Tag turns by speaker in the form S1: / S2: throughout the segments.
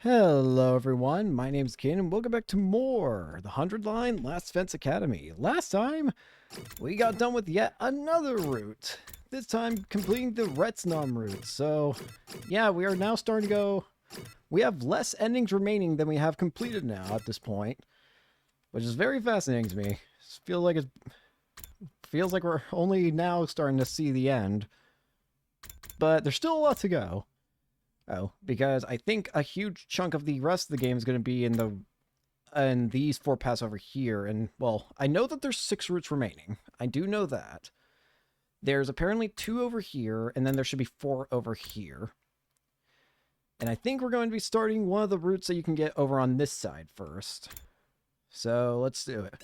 S1: Hello everyone, my name's Ken and welcome back to more The 100 Line Last Fence Academy. Last time, we got done with yet another route. This time, completing the Retsnam route. So, yeah, we are now starting to go... We have less endings remaining than we have completed now at this point. Which is very fascinating to me. Feels like we're only now starting to see the end. But there's still a lot to go. Oh, because I think a huge chunk of the rest of the game is going to be in these 4 paths over here. And, well, I know that there's 6 routes remaining. I do know that. There's apparently 2 over here, and then there should be 4 over here. And I think we're going to be starting one of the routes that you can get over on this side first. So, let's do it.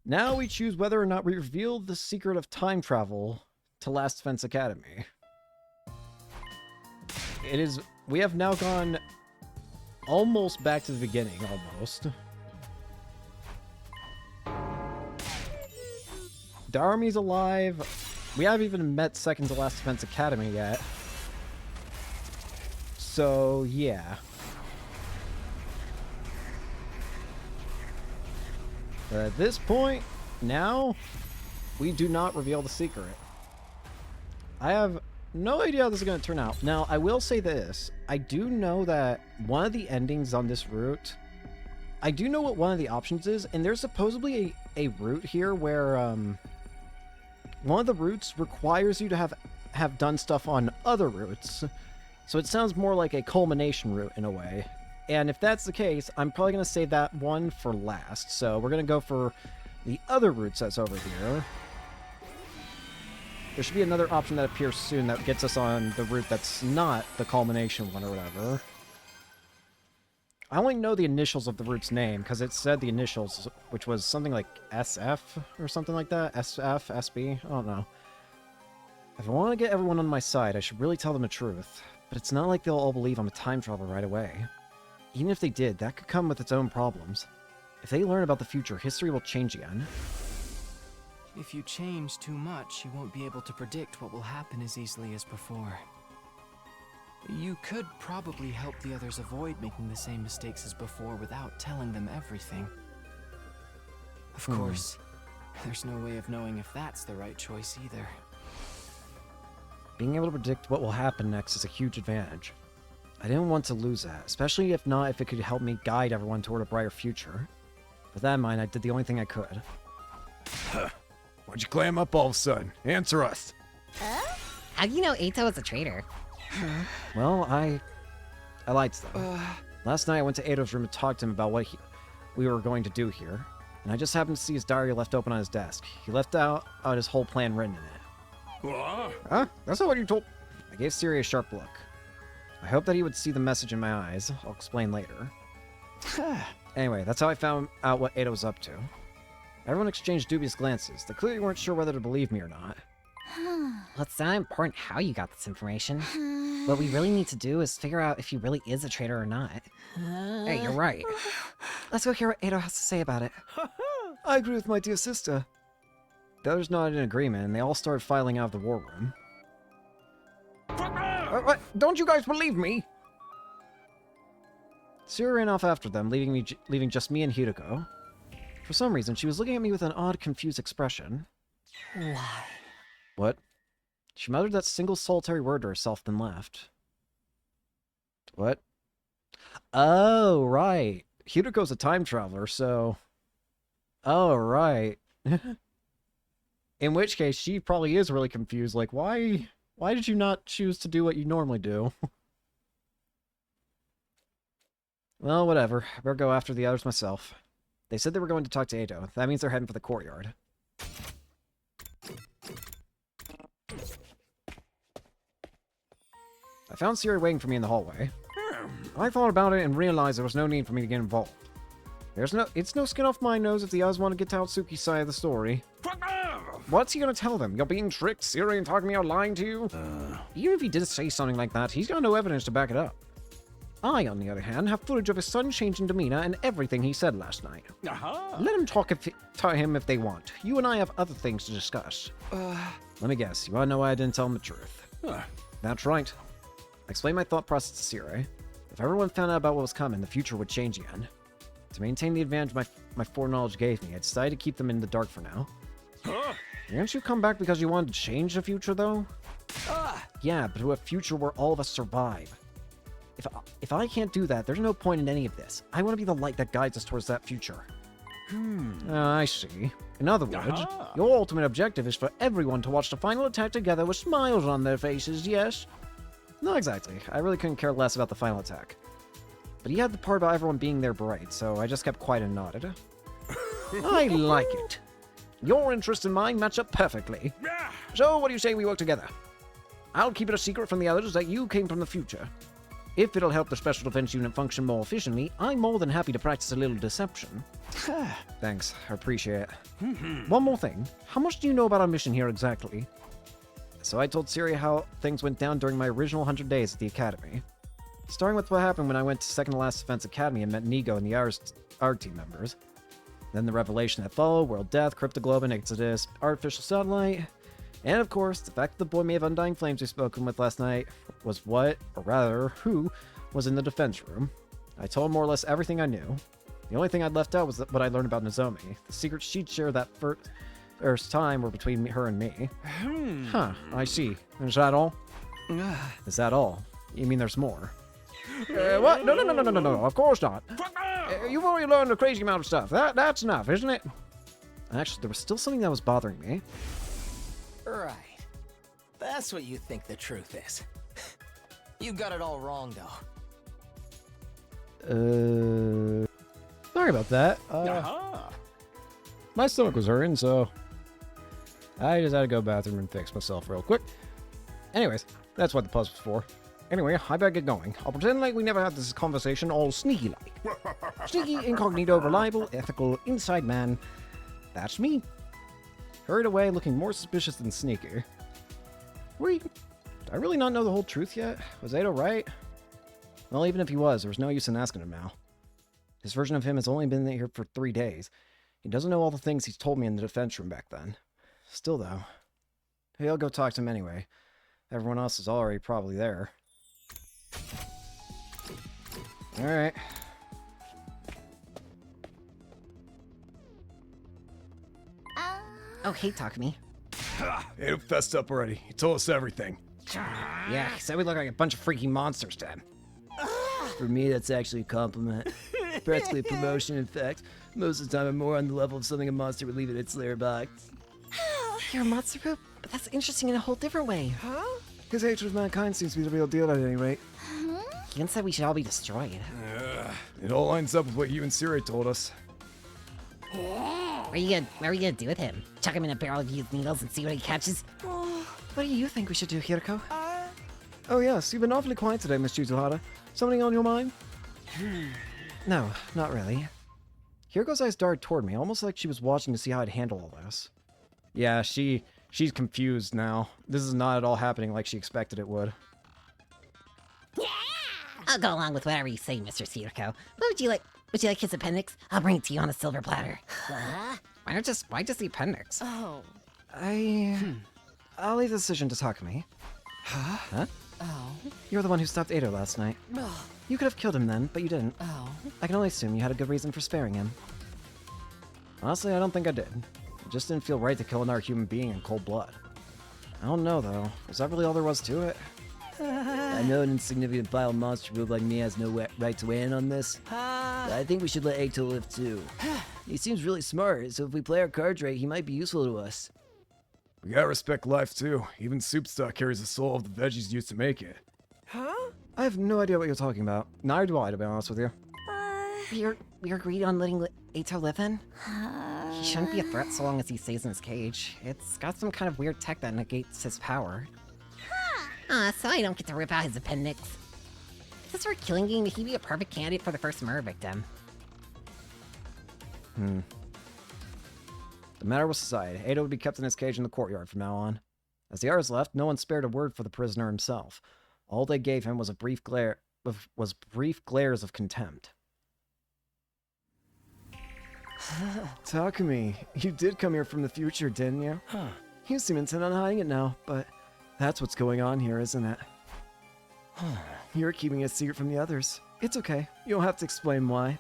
S1: Now we choose whether or not we reveal the secret of time travel to Last Fence Academy. We have now gone almost back to the beginning, almost. Darmy's alive. We haven't even met second to Last Fence Academy yet. So, yeah. But at this point, now, we do not reveal the secret. I have no idea how this is going to turn out. Now, I will say this. I do know that one of the endings on this route... I do know what one of the options is, and there's supposedly a route here where one of the routes requires you to have done stuff on other routes. So it sounds more like a culmination route in a way. And if that's the case, I'm probably going to save that one for last. So we're going to go for the other routes that's over here. There should be another option that appears soon that gets us on the route that's not the culmination one or whatever. I only know the initials of the route's name because it said the initials, which was something like SF or something like that. SF, SB, I don't know. If I want to get everyone on my side, I should really tell them the truth. But it's not like they'll all believe I'm a time traveler right away. Even if they did, that could come with its own problems. If they learn about the future, history will change again.
S2: If you change too much, you won't be able to predict what will happen as easily as before. You could probably help the others avoid making the same mistakes as before without telling them everything. Of course, there's no way of knowing if that's the right choice either.
S1: Being able to predict what will happen next is a huge advantage. I didn't want to lose that, especially if it could help me guide everyone toward a brighter future. With that in mind, I did the only thing I could.
S3: Why'd you clam up all of a sudden? Answer us.
S4: How do you know Eito is a traitor?
S1: Well, I liked them. Last night I went to Eido's room and talked to him about what we were going to do here. And I just happened to see his diary left open on his desk. He left out his whole plan written in it.
S3: What?
S1: Huh? That's not what you told... I gave Siri a sharp look. I hoped that he would see the message in my eyes. I'll explain later. Anyway, that's how I found out what Eido was up to. Everyone exchanged dubious glances. They clearly weren't sure whether to believe me or not.
S4: Well, it's not important how you got this information. What we really need to do is figure out if he really is a traitor or not. Hey, you're right. Let's go hear what Eido has to say about it.
S1: I agree with my dear sister. The others nodded in agreement, and they all started filing out of the war room. What? Don't you guys believe me? Siri ran off after them, leaving just me and Hiruko. For some reason, she was looking at me with an odd, confused expression.
S4: Why?
S1: What? She muttered that single solitary word to herself, then left. What? Oh, right. Hiruko's a time traveler, so... Oh, right. In which case, she probably is really confused. Like, why did you not choose to do what you normally do? Well, whatever. I better go after the others myself. They said they were going to talk to Eido. That means they're heading for the courtyard. I found Siri waiting for me in the hallway. I thought about it and realized there was no need for me to get involved. It's no skin off my nose if the others want to get to Tsuki's side of the story. What's he gonna tell them? You're being tricked, Siri, and talking me out lying to you? Even if he did say something like that, he's got no evidence to back it up. I, on the other hand, have footage of his sudden change in demeanor and everything he said last night. Let him talk to him if they want. You and I have other things to discuss. Let me guess, you want to know why I didn't tell him the truth? That's right. I explained my thought process to Siri. If everyone found out about what was coming, the future would change again. To maintain the advantage my foreknowledge gave me, I decided to keep them in the dark for now.
S3: Huh?
S1: Didn't you come back because you wanted to change the future, though? Yeah, but to a future where all of us survive. If I can't do that, there's no point in any of this. I want to be the light that guides us towards that future. I see. In other words, your ultimate objective is for everyone to watch the final attack together with smiles on their faces, yes? Not exactly. I really couldn't care less about the final attack. But he had the part about everyone being there bright, so I just kept quiet and nodded. I like it. Your interest and mine match up perfectly. So what do you say we work together? I'll keep it a secret from the others that you came from the future. If it'll help the Special Defense Unit function more efficiently, I'm more than happy to practice a little deception. Thanks, I appreciate it. One more thing. How much do you know about our mission here exactly? So I told Siri how things went down during my original 100 days at the Academy. Starting with what happened when I went to Second to Last Defense Academy and met Nigo and the ARG team members. Then the revelation that followed, World Death, Cryptoglobin, Exodus, Artificial Satellite, and of course, the fact that the boy may have Undying Flames we spoken with last night was what, or rather, who, was in the defense room. I told him more or less everything I knew. The only thing I'd left out was what I learned about Nozomi. The secrets she'd shared that first time were between her and me. Huh, I see. Is that all? Is that all? You mean there's more? What? No, of course not. You've already learned a crazy amount of stuff. That's enough, isn't it? Actually, there was still something that was bothering me.
S5: Right. That's what you think the truth is. You got it all wrong, though.
S1: Sorry about that. My stomach was hurting, so I just had to go to the bathroom and fix myself real quick. Anyways, that's what the puzzle's for. Anyway, I better get going. I'll pretend like we never had this conversation, all sneaky-like. Sneaky, incognito, reliable, ethical, inside man. That's me. Hurried away, looking more suspicious than sneaky. Wait, did I really not know the whole truth yet? Was Ado right? Well, even if he was, there was no use in asking him now. His version of him has only been here for 3 days. He doesn't know all the things he's told me in the defense room back then. Still, though. Hey, I'll go talk to him anyway. Everyone else is already probably there. Alright.
S4: Oh, hey, Takumi.
S3: Ado fessed up already. He told us everything.
S1: Yeah, he said we look like a bunch of freaky monsters to him.
S6: For me, that's actually a compliment. Practically a promotion, in fact. Most of the time, I'm more on the level of something a monster would leave in its lair box.
S4: You're a monster poop? But that's interesting in a whole different way.
S1: His hatred of mankind seems to be the real deal at any rate.
S4: Ian said we should all be destroyed.
S3: It all lines up with what you and Siri told us.
S4: What are we gonna do with him? Chuck him in a barrel of used needles and see what he catches? What do you think we should do, Hiruko?
S1: Oh yes, you've been awfully quiet today, Miss Juzuhara. Something on your mind? No, not really. Hiruko's eyes darted toward me, almost like she was watching to see how I'd handle all this. Yeah, she's confused now. This is not at all happening like she expected it would.
S4: I'll go along with whatever you say, Mr. Hiruko. What would you like? Would you like his appendix? I'll bring it to you on a silver platter. Why just the appendix?
S2: Oh.
S1: I'll leave the decision to Takumi. Huh?
S2: Oh.
S1: You're the one who stopped Ado last night. You could have killed him then, but you didn't.
S2: Oh.
S1: I can only assume you had a good reason for sparing him. Honestly, I don't think I did. It just didn't feel right to kill another human being in cold blood. I don't know, though. Was that really all there was to it?
S6: I know an insignificant vile monster built like me has no right to weigh in on this. But I think we should let Eggto live too. He seems really smart, so if we play our cards right, he might be useful to us.
S3: We gotta respect life too. Even soup stock carries the soul of the veggies used to make it.
S1: I have no idea what you're talking about. Neither do I, to be honest with you.
S4: We agreed on letting Eito live in? He shouldn't be a threat so long as he stays in his cage. It's got some kind of weird tech that negates his power. So I don't get to rip out his appendix. If this were a killing game, he'd be a perfect candidate for the first murder victim.
S1: The matter was decided. Ado would be kept in his cage in the courtyard from now on. As the others left, no one spared a word for the prisoner himself. All they gave him was brief glares of contempt. Takumi, you did come here from the future, didn't you? You seem intent on hiding it now, but that's what's going on here, isn't it?
S6: You're keeping a secret from the others. It's okay. You don't have to explain why.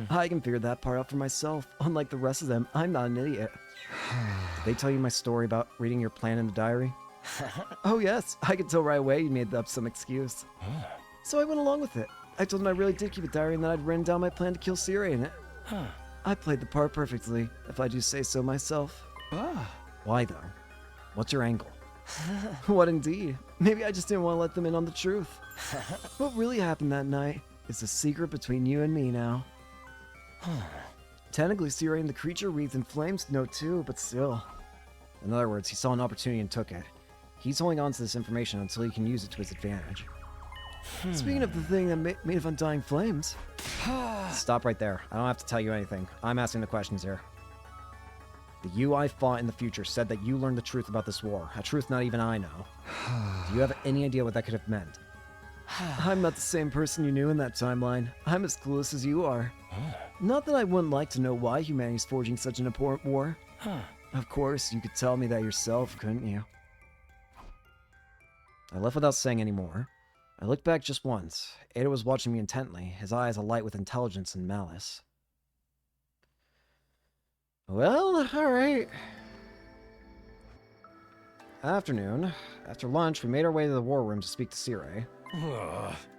S6: I can figure that part out for myself. Unlike the rest of them, I'm not an idiot. Did they tell you my story about reading your plan in the diary? Oh yes, I could tell right away you made up some excuse. So I went along with it. I told them I really did keep a diary and that I'd written down my plan to kill Siri in it. I played the part perfectly, if I do say so myself. Why though? What's your angle? What indeed? Maybe I just didn't want to let them in on the truth. What really happened that night is a secret between you and me now. Technically, Siri and the creature wreathed in flames know too, but still. In other words, he saw an opportunity and took it. He's holding on to this information until he can use it to his advantage. Speaking of the thing that made of undying flames... Stop right there. I don't have to tell you anything. I'm asking the questions here. The you I fought in the future said that you learned the truth about this war, a truth not even I know. Do you have any idea what that could have meant? I'm not the same person you knew in that timeline. I'm as clueless as you are. Not that I wouldn't like to know why humanity's forging such an important war. Of course, you could tell me that yourself, couldn't you? I left without saying any more. I looked back just once. Ada was watching me intently, his eyes alight with intelligence and malice. Well, alright. Afternoon. After lunch, we made our way to the war room to speak to Siri.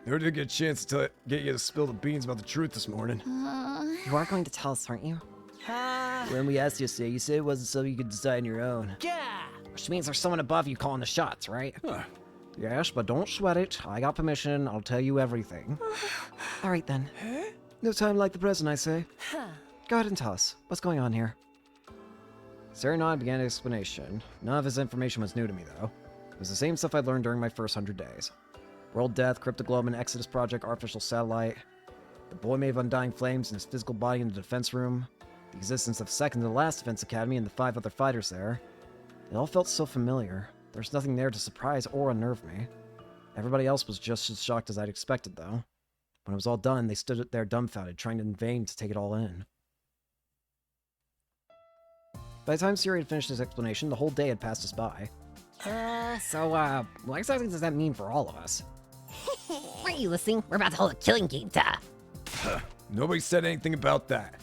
S3: Never did get a chance to get you to spill the beans about the truth this morning.
S4: You are going to tell us, aren't you?
S6: When we asked yesterday, you said it wasn't something you could decide on your own.
S4: Which means there's someone above you calling the shots, right? Yes, but don't sweat it. I got permission. I'll tell you everything. All right, then.
S6: No time like the present, I say.
S4: Go ahead and tell us. What's going on here?
S1: Siri and I began an explanation. None of his information was new to me, though. It was the same stuff I'd learned during my first 100 days. World Death, Cryptoglobe, Exodus Project, Artificial Satellite, the boy made of undying flames in his physical body in the defense room, the existence of second to the last defense academy and the 5 other fighters there. It all felt so familiar. There's nothing there to surprise or unnerve me. Everybody else was just as shocked as I'd expected, though. When it was all done, they stood there dumbfounded, trying in vain to take it all in. By the time Siri had finished his explanation, the whole day had passed us by.
S4: What exactly does that mean for all of us?
S7: Weren't you listening? We're about to hold a killing game,
S3: Nobody said anything about that.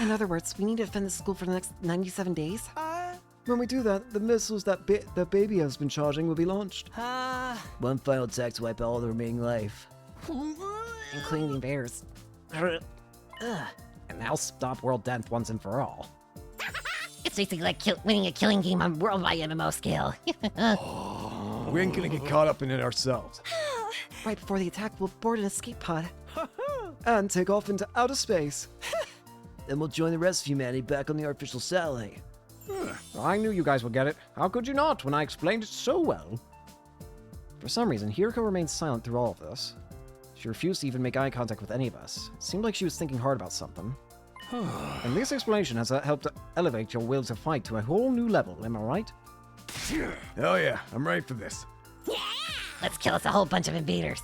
S4: In other words, we need to defend the school for the next 97 days?
S6: When we do that, the missiles that the baby has been charging will be launched. One final attack to wipe out all the remaining life.
S4: Including the invaders. And that'll stop World Death once and for all.
S7: It's basically like winning a killing game on worldwide MMO scale.
S3: We ain't gonna get caught up in it ourselves.
S4: Right before the attack, we'll board an escape pod.
S6: And take off into outer space. Then we'll join the rest of humanity back on the artificial satellite.
S1: I knew you guys would get it. How could you not when I explained it so well? For some reason, Hiruko remained silent through all of this. She refused to even make eye contact with any of us. It seemed like she was thinking hard about something. And this explanation has helped to elevate your will to fight to a whole new level, am I right?
S3: Hell yeah, I'm ready for this.
S7: Let's kill us a whole bunch of invaders.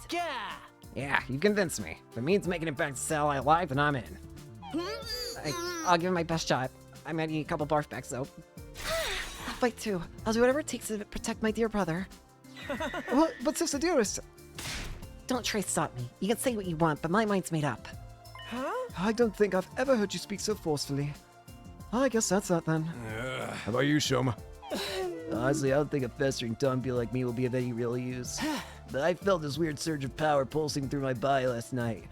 S1: Yeah, you convinced me. If it means making it back to satellite alive, then I'm in.
S4: I'll give it my best shot. I might need a couple barf backs, though. I'll fight too. I'll do whatever it takes to protect my dear brother.
S6: But Sister Dearest...
S4: Don't try to stop me. You can say what you want, but my mind's made up.
S6: I don't think I've ever heard you speak so forcefully. I guess that's that then.
S3: How about you, Shoma?
S6: Honestly, I don't think a festering Tongue like me will be of any real use. But I felt this weird surge of power pulsing through my body last night.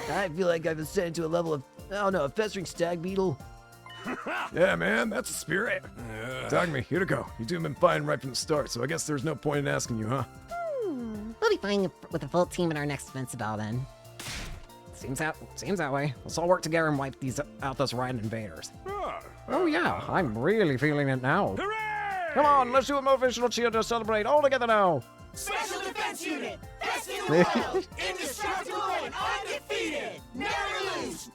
S6: I feel like I've ascended to a level of, I don't know, a festering stag beetle.
S3: Yeah, man, that's a spirit. Talk to me, Hiruko. You two have been fighting right from the start, so I guess there's no point in asking you, huh?
S7: We'll be fine with a full team in our next defense battle then.
S1: Seems that way. Let's all work together and wipe those Ryan invaders. Oh yeah, I'm really feeling it now. Hooray! Come on, let's do a motivational cheer to celebrate all together now.
S8: Special Defense Unit! Best in the world! Indestructible and undefeated! Never lose!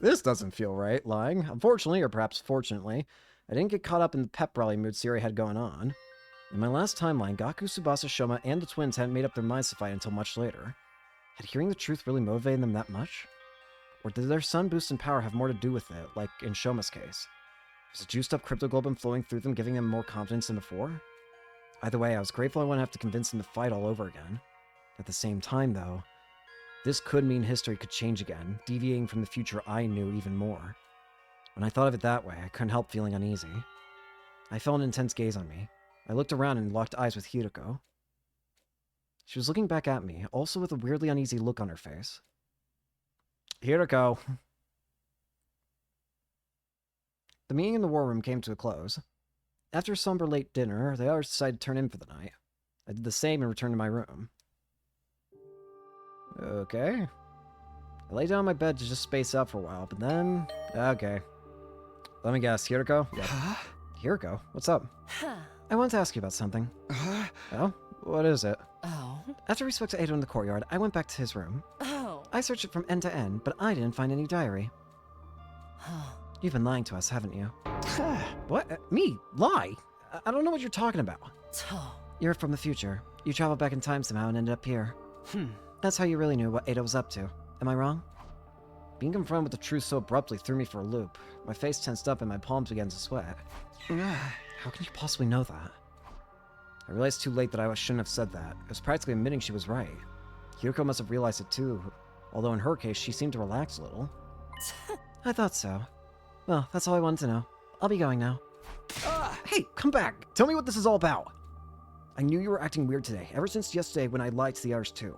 S1: This doesn't feel right, lying. Unfortunately, or perhaps fortunately, I didn't get caught up in the pep rally mood Siri had going on. In my last timeline, Gaku, Tsubasa, Shoma, and the twins hadn't made up their minds to fight until much later. Had hearing the truth really motivated them that much? Or did their sun boost in power have more to do with it, like in Shoma's case? Was a juiced up cryptoglobin flowing through them giving them more confidence than before?
S6: Either way, I was grateful I wouldn't have to convince him to fight all over again. At the same time, though, this could mean history could change again, deviating from the future I knew even more. When I thought of it that way, I couldn't help feeling uneasy. I felt an intense gaze on me. I looked around and locked eyes with Hiruko. She was looking back at me, also with a weirdly uneasy look on her face. Hiruko. The meeting in the war room came to a close. After a somber late dinner, the others decided to turn in for the night. I did the same and returned to my room. Okay. I lay down on my bed to just space out for a while, but then... Okay. Let me guess, Hiruko? Yep. Hiruko, what's up? I wanted to ask you about something. Oh? What is it?
S2: Oh.
S6: After we spoke to Ado in the courtyard, I went back to his room.
S2: Oh.
S6: I searched it from end to end, but I didn't find any diary. You've been lying to us, haven't you? What? Me? Lie? I don't know what you're talking about. You're from the future. You traveled back in time somehow and ended up here. That's how you really knew what Ada was up to. Am I wrong? Being confronted with the truth so abruptly threw me for a loop. My face tensed up and my palms began to sweat. How can you possibly know that? I realized too late that I shouldn't have said that. It was practically admitting she was right. Hiruko must have realized it too, although in her case, she seemed to relax a little. I thought so. Well, that's all I wanted to know. I'll be going now. Hey, come back! Tell me what this is all about! I knew you were acting weird today, ever since yesterday when I lied to the others too.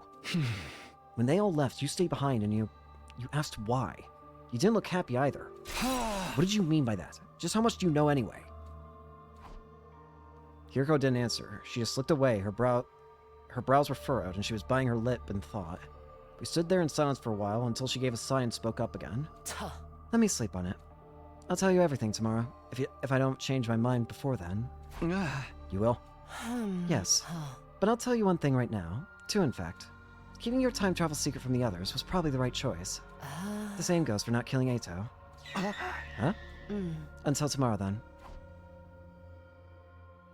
S6: When they all left, you stayed behind and you asked why. You didn't look happy either. What did you mean by that? Just how much do you know anyway? Hiruko didn't answer. She just looked away. Her brows were furrowed, and she was biting her lip in thought. We stood there in silence for a while until she gave a sigh and spoke up again. Let me sleep on it. I'll tell you everything tomorrow, if I don't change my mind before then. You will? Yes. But I'll tell you one thing right now. Two, in fact. Keeping your time travel secret from the others was probably the right choice. The same goes for not killing Ato. Huh? Until tomorrow, then.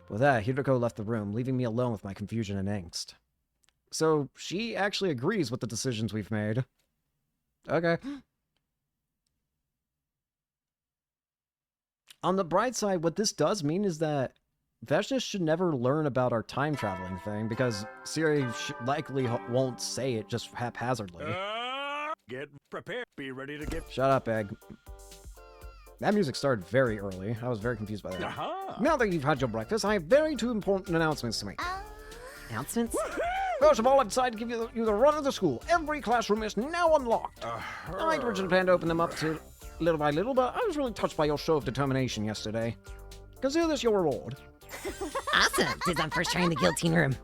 S6: With that, Hiruko left the room, leaving me alone with my confusion and angst. So, she actually agrees with the decisions we've made. Okay. On the bright side, what this does mean is that Vashnis should never learn about our time traveling thing, because Siri likely won't say it just haphazardly.
S3: Get prepared. Be ready to get...
S6: Shut up, Egg. That music started very early. I was very confused by that. Now that you've had your breakfast, I have two important announcements to make. Announcements? First of all, I've decided to give you the run of the school. Every classroom is now unlocked. I originally planned to open them up to little by little, but I was really touched by your show of determination yesterday. Consider this your reward.
S7: Awesome! Since I'm first trying the guillotine room.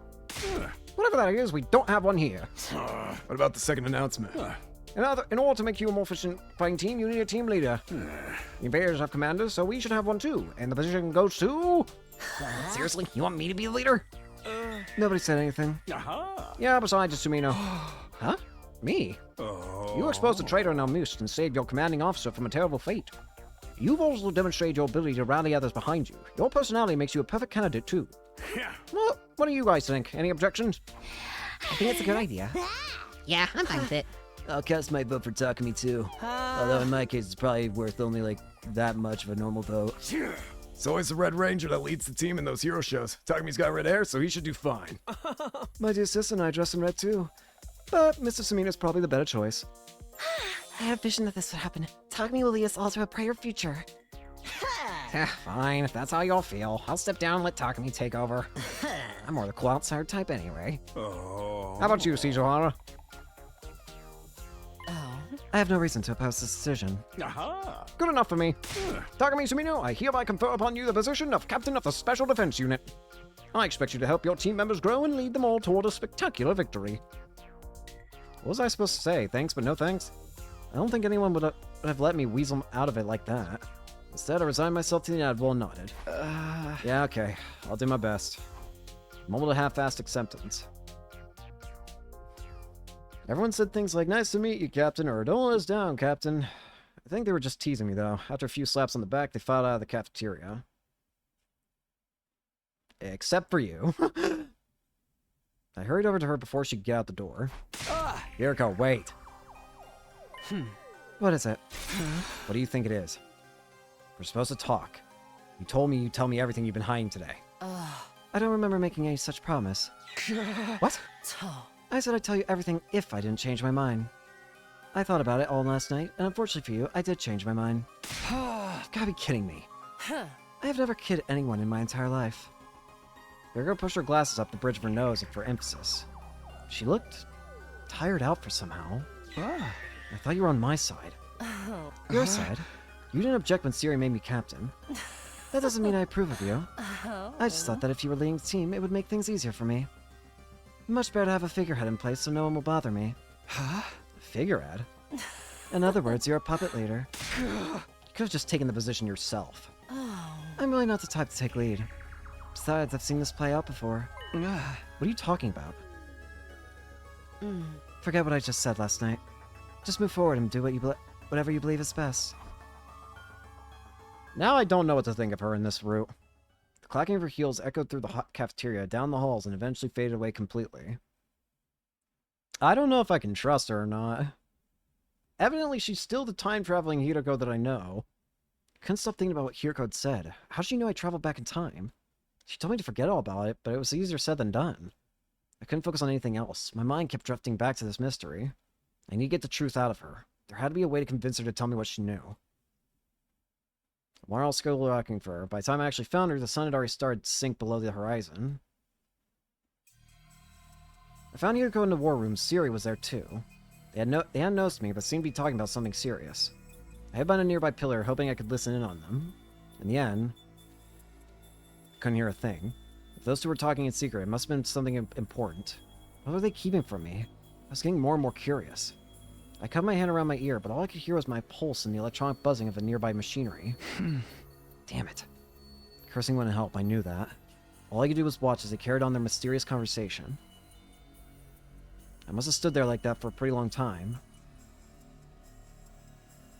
S6: Whatever that is, we don't have one here.
S3: What about the second announcement?
S6: In order to make you a more efficient fighting team, you need a team leader. The Invaders have commanders, so we should have one too. And the position goes to...
S7: Seriously? You want me to be the leader?
S6: Nobody said anything. Yeah, besides, it's Sumino. Huh? Me? You exposed a traitor in Almust and saved your commanding officer from a terrible fate. You've also demonstrated your ability to rally others behind you. Your personality makes you a perfect candidate too. Well, what do you guys think? Any objections?
S7: I think it's a good idea. Yeah, I'm fine with it.
S6: I'll cast my vote for Takumi too. Although in my case, it's probably worth only like that much of a normal vote.
S3: It's always the Red Ranger that leads the team in those hero shows. Takumi's got red hair, so he should do fine.
S6: My dear sister and I dress in red too. But Mr. Sumina's probably the better choice.
S7: I had a vision that this would happen. Takumi will lead us all to a brighter future.
S6: Fine, if that's how y'all feel. I'll step down and let Takumi take over. I'm more the cool outsider type anyway. How about you, Shizuhara? I have no reason to oppose this decision. Good enough for me. Takumi Sumino, I hereby confer upon you the position of Captain of the Special Defense Unit. I expect you to help your team members grow and lead them all toward a spectacular victory. What was I supposed to say? Thanks, but no thanks? I don't think anyone would have let me weasel out of it like that. Instead, I resigned myself to the inevitable and nodded. Yeah, okay. I'll do my best. Mumbled a half-assed acceptance. Everyone said things like, nice to meet you, Captain, or don't let us down, Captain. I think they were just teasing me, though. After a few slaps on the back, they filed out of the cafeteria. Except for you. I hurried over to her before she could get out the door. Hiruko, wait. What is it? What do you think it is? We're supposed to talk. You told me you'd tell me everything you've been hiding today. I don't remember making any such promise. What?
S2: Oh,
S6: I said I'd tell you everything if I didn't change my mind. I thought about it all last night, and unfortunately for you, I did change my mind. You've gotta be kidding me. I have never kidded anyone in my entire life. Hiruko pushed her glasses up the bridge of her nose for emphasis. She looked tired out for somehow. I thought you were on my side. Your side? You didn't object when Siri made me captain. That doesn't mean I approve of you. I just thought that if you were leading the team, it would make things easier for me. Much better to have a figurehead in place so no one will bother me.
S2: huh?
S6: Figurehead? In other words, you're a puppet leader. You could have just taken the position yourself. I'm really not the type to take lead. Besides, I've seen this play out before. What are you talking about? Forget what I just said last night. Just move forward and do whatever you believe is best.
S1: Now I don't know what to think of her in this route. The clacking of her heels echoed through the hot cafeteria, down the halls, and eventually faded away completely. I don't know if I can trust her or not. Evidently, she's still the time-traveling Hiruko that I know. I couldn't stop thinking about what Hiruko had said. How did she know I traveled back in time? She told me to forget all about it, but it was easier said than done. I couldn't focus on anything else. My mind kept drifting back to this mystery. I need to get the truth out of her. There had to be a way to convince her to tell me what she knew. While I was still looking for her, by the time I actually found her, the sun had already started to sink below the horizon. I found Hiruko in the war room. Siri was there too. They hadn't noticed me, but seemed to be talking about something serious. I hid behind a nearby pillar, hoping I could listen in on them. In the end, I couldn't hear a thing. If those two were talking in secret, it must have been something important. What were they keeping from me? I was getting more and more curious. I cupped my hand around my ear, but all I could hear was my pulse and the electronic buzzing of the nearby machinery. Damn it. Cursing wouldn't help, I knew that. All I could do was watch as they carried on their mysterious conversation. I must have stood there like that for a pretty long time.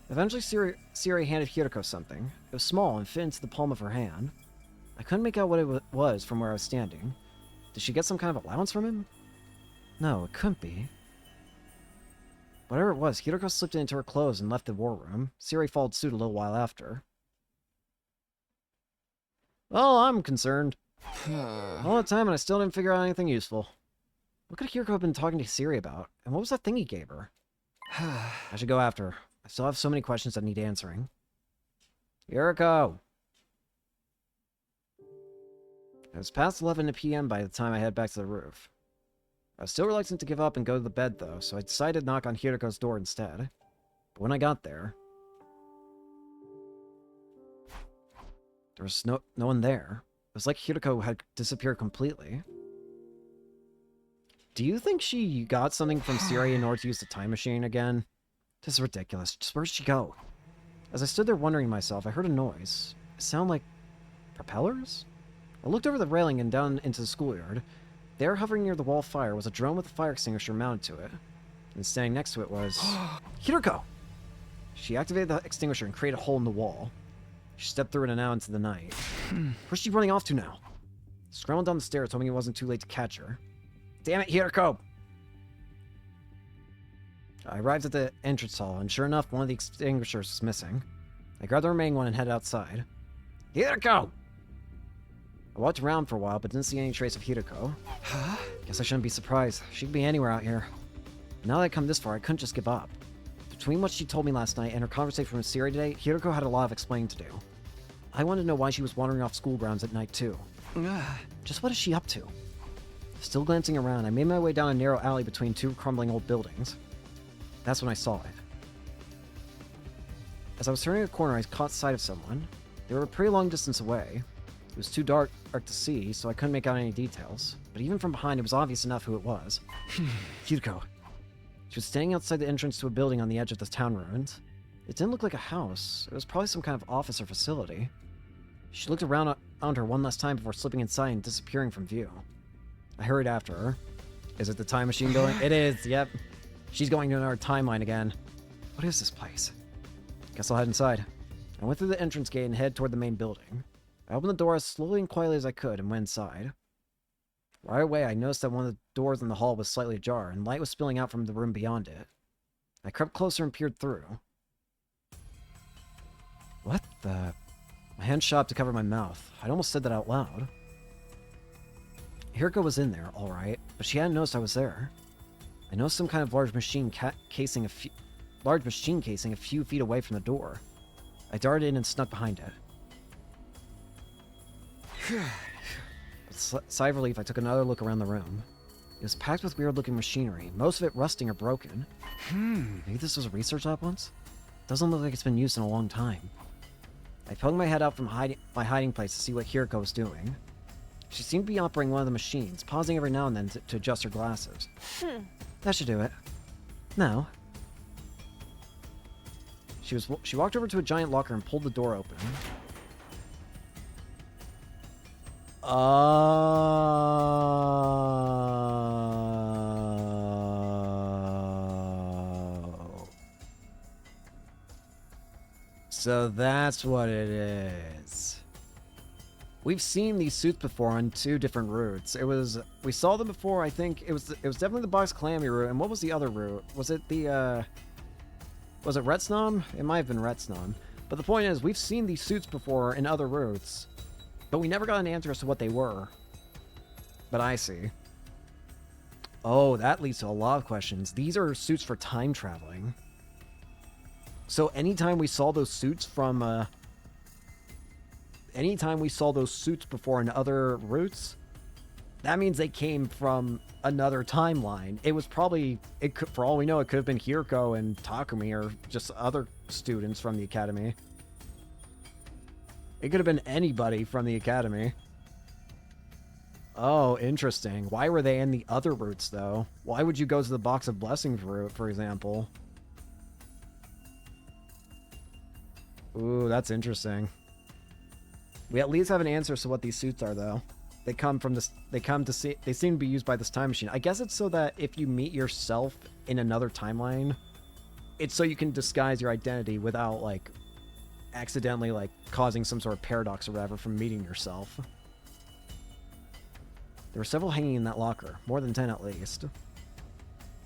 S1: Eventually, Siri handed Hiruko something. It was small and fit into the palm of her hand. I couldn't make out what it was from where I was standing. Did she get some kind of allowance from him? No, it couldn't be. Whatever it was, Hiruko slipped it into her clothes and left the war room. Siri followed suit a little while after. Well, I'm concerned. All the time and I still didn't figure out anything useful. What could Hiruko have been talking to Siri about? And what was that thing he gave her? I should go after her. I still have so many questions that need answering. Hiruko! It was past 11 p.m. by the time I head back to the roof. I was still reluctant to give up and go to the bed, though, so I decided to knock on Hiruko's door instead. But when I got there, there was no one there. It was like Hiruko had disappeared completely. Do you think she got something from Siri in order to use the time machine again? This is ridiculous. Just where'd she go? As I stood there wondering to myself, I heard a noise. It sounded like propellers? I looked over the railing and down into the schoolyard. There, hovering near the wall of fire, was a drone with a fire extinguisher mounted to it. And standing next to it was... Hiruko! She activated the extinguisher and created a hole in the wall. She stepped through it and out into the night. Where's she running off to now? Scrambled down the stairs, hoping it wasn't too late to catch her. Damn it, Hiruko! I arrived at the entrance hall, and sure enough, one of the extinguishers was missing. I grabbed the remaining one and headed outside. Hiruko! I walked around for a while, but didn't see any trace of Hiruko. Guess I shouldn't be surprised. She could be anywhere out here. Now that I'd come this far, I couldn't just give up. Between what she told me last night and her conversation with Siri today, Hiruko had a lot of explaining to do. I wanted to know why she was wandering off school grounds at night, too. Just what is she up to? Still glancing around, I made my way down a narrow alley between two crumbling old buildings. That's when I saw it. As I was turning a corner, I caught sight of someone. They were a pretty long distance away. It was too dark to see, so I couldn't make out any details. But even from behind, it was obvious enough who it was. Hiruko. She was standing outside the entrance to a building on the edge of the town ruins. It didn't look like a house. It was probably some kind of office or facility. She looked around her one last time before slipping inside and disappearing from view. I hurried after her. Is it the time machine going? It is, yep. She's going to another timeline again. What is this place? Guess I'll head inside. I went through the entrance gate and headed toward the main building. I opened the door as slowly and quietly as I could and went inside. Right away, I noticed that one of the doors in the hall was slightly ajar, and light was spilling out from the room beyond it. I crept closer and peered through. What the... My hand shot up to cover my mouth. I'd almost said that out loud.
S6: Hiruko was in there, all right, but she hadn't noticed I was there. I noticed some kind of large machine casing a few feet away from the door. I darted in and snuck behind it. With a sigh of relief, I took another look around the room. It was packed with weird-looking machinery, most of it rusting or broken. Maybe this was a research lab once? Doesn't look like it's been used in a long time. I poked my head out from my hiding place to see what Hiruko was doing. She seemed to be operating one of the machines, pausing every now and then to adjust her glasses. That should do it. Now. She walked over to a giant locker and pulled the door open. Oh. So that's what it is. We've seen these suits before on 2 different routes. We saw them before, I think it was definitely the Box Calamity route, and what was the other route? Was it was it Retsnom? It might have been Retsnom. But the point is, we've seen these suits before in other routes, but we never got an answer as to what they were. But I see. Oh, that leads to a lot of questions. These are suits for time traveling. So anytime we saw those suits from, anytime we saw those suits before in other routes, that means they came from another timeline. It was probably, for all we know, it could have been Hiruko and Takumi or just other students from the academy. It could have been anybody from the academy. Oh, interesting. Why were they in the other routes, though? Why would you go to the Box of Blessings route, for example? Ooh, that's interesting. We at least have an answer as to what these suits are, though. They come from this. They seem to be used by this time machine. I guess it's so that if you meet yourself in another timeline, it's so you can disguise your identity without, like, accidentally, like, causing some sort of paradox or whatever from meeting yourself. There were several hanging in that locker, more than 10 at least.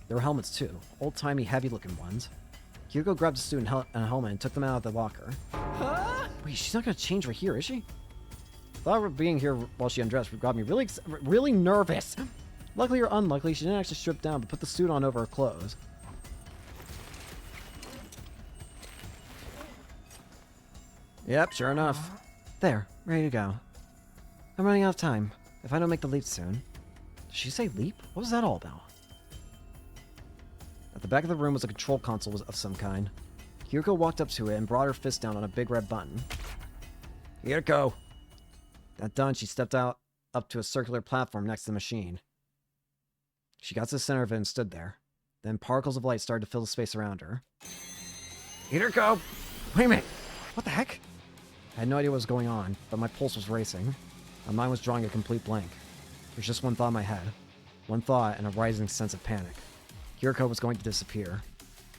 S6: There were helmets too, old-timey, heavy-looking ones. Hiruko grabbed a suit and a helmet and took them out of the locker. Huh? Wait, she's not gonna change right here, is she? Thought of being here while she undressed got me really nervous. Luckily or unluckily, she didn't actually strip down, but put the suit on over her clothes. Yep, sure enough. There, ready to go. I'm running out of time. If I don't make the leap soon. Did she say leap? What was that all about? At the back of the room was a control console of some kind. Hiruko walked up to it and brought her fist down on a big red button. Hiruko! That done, she stepped up to a circular platform next to the machine. She got to the center of it and stood there. Then particles of light started to fill the space around her. Hiruko! Wait a minute! What the heck? I had no idea what was going on, but my pulse was racing. My mind was drawing a complete blank. There was just one thought in my head. One thought and a rising sense of panic. Hiruko was going to disappear.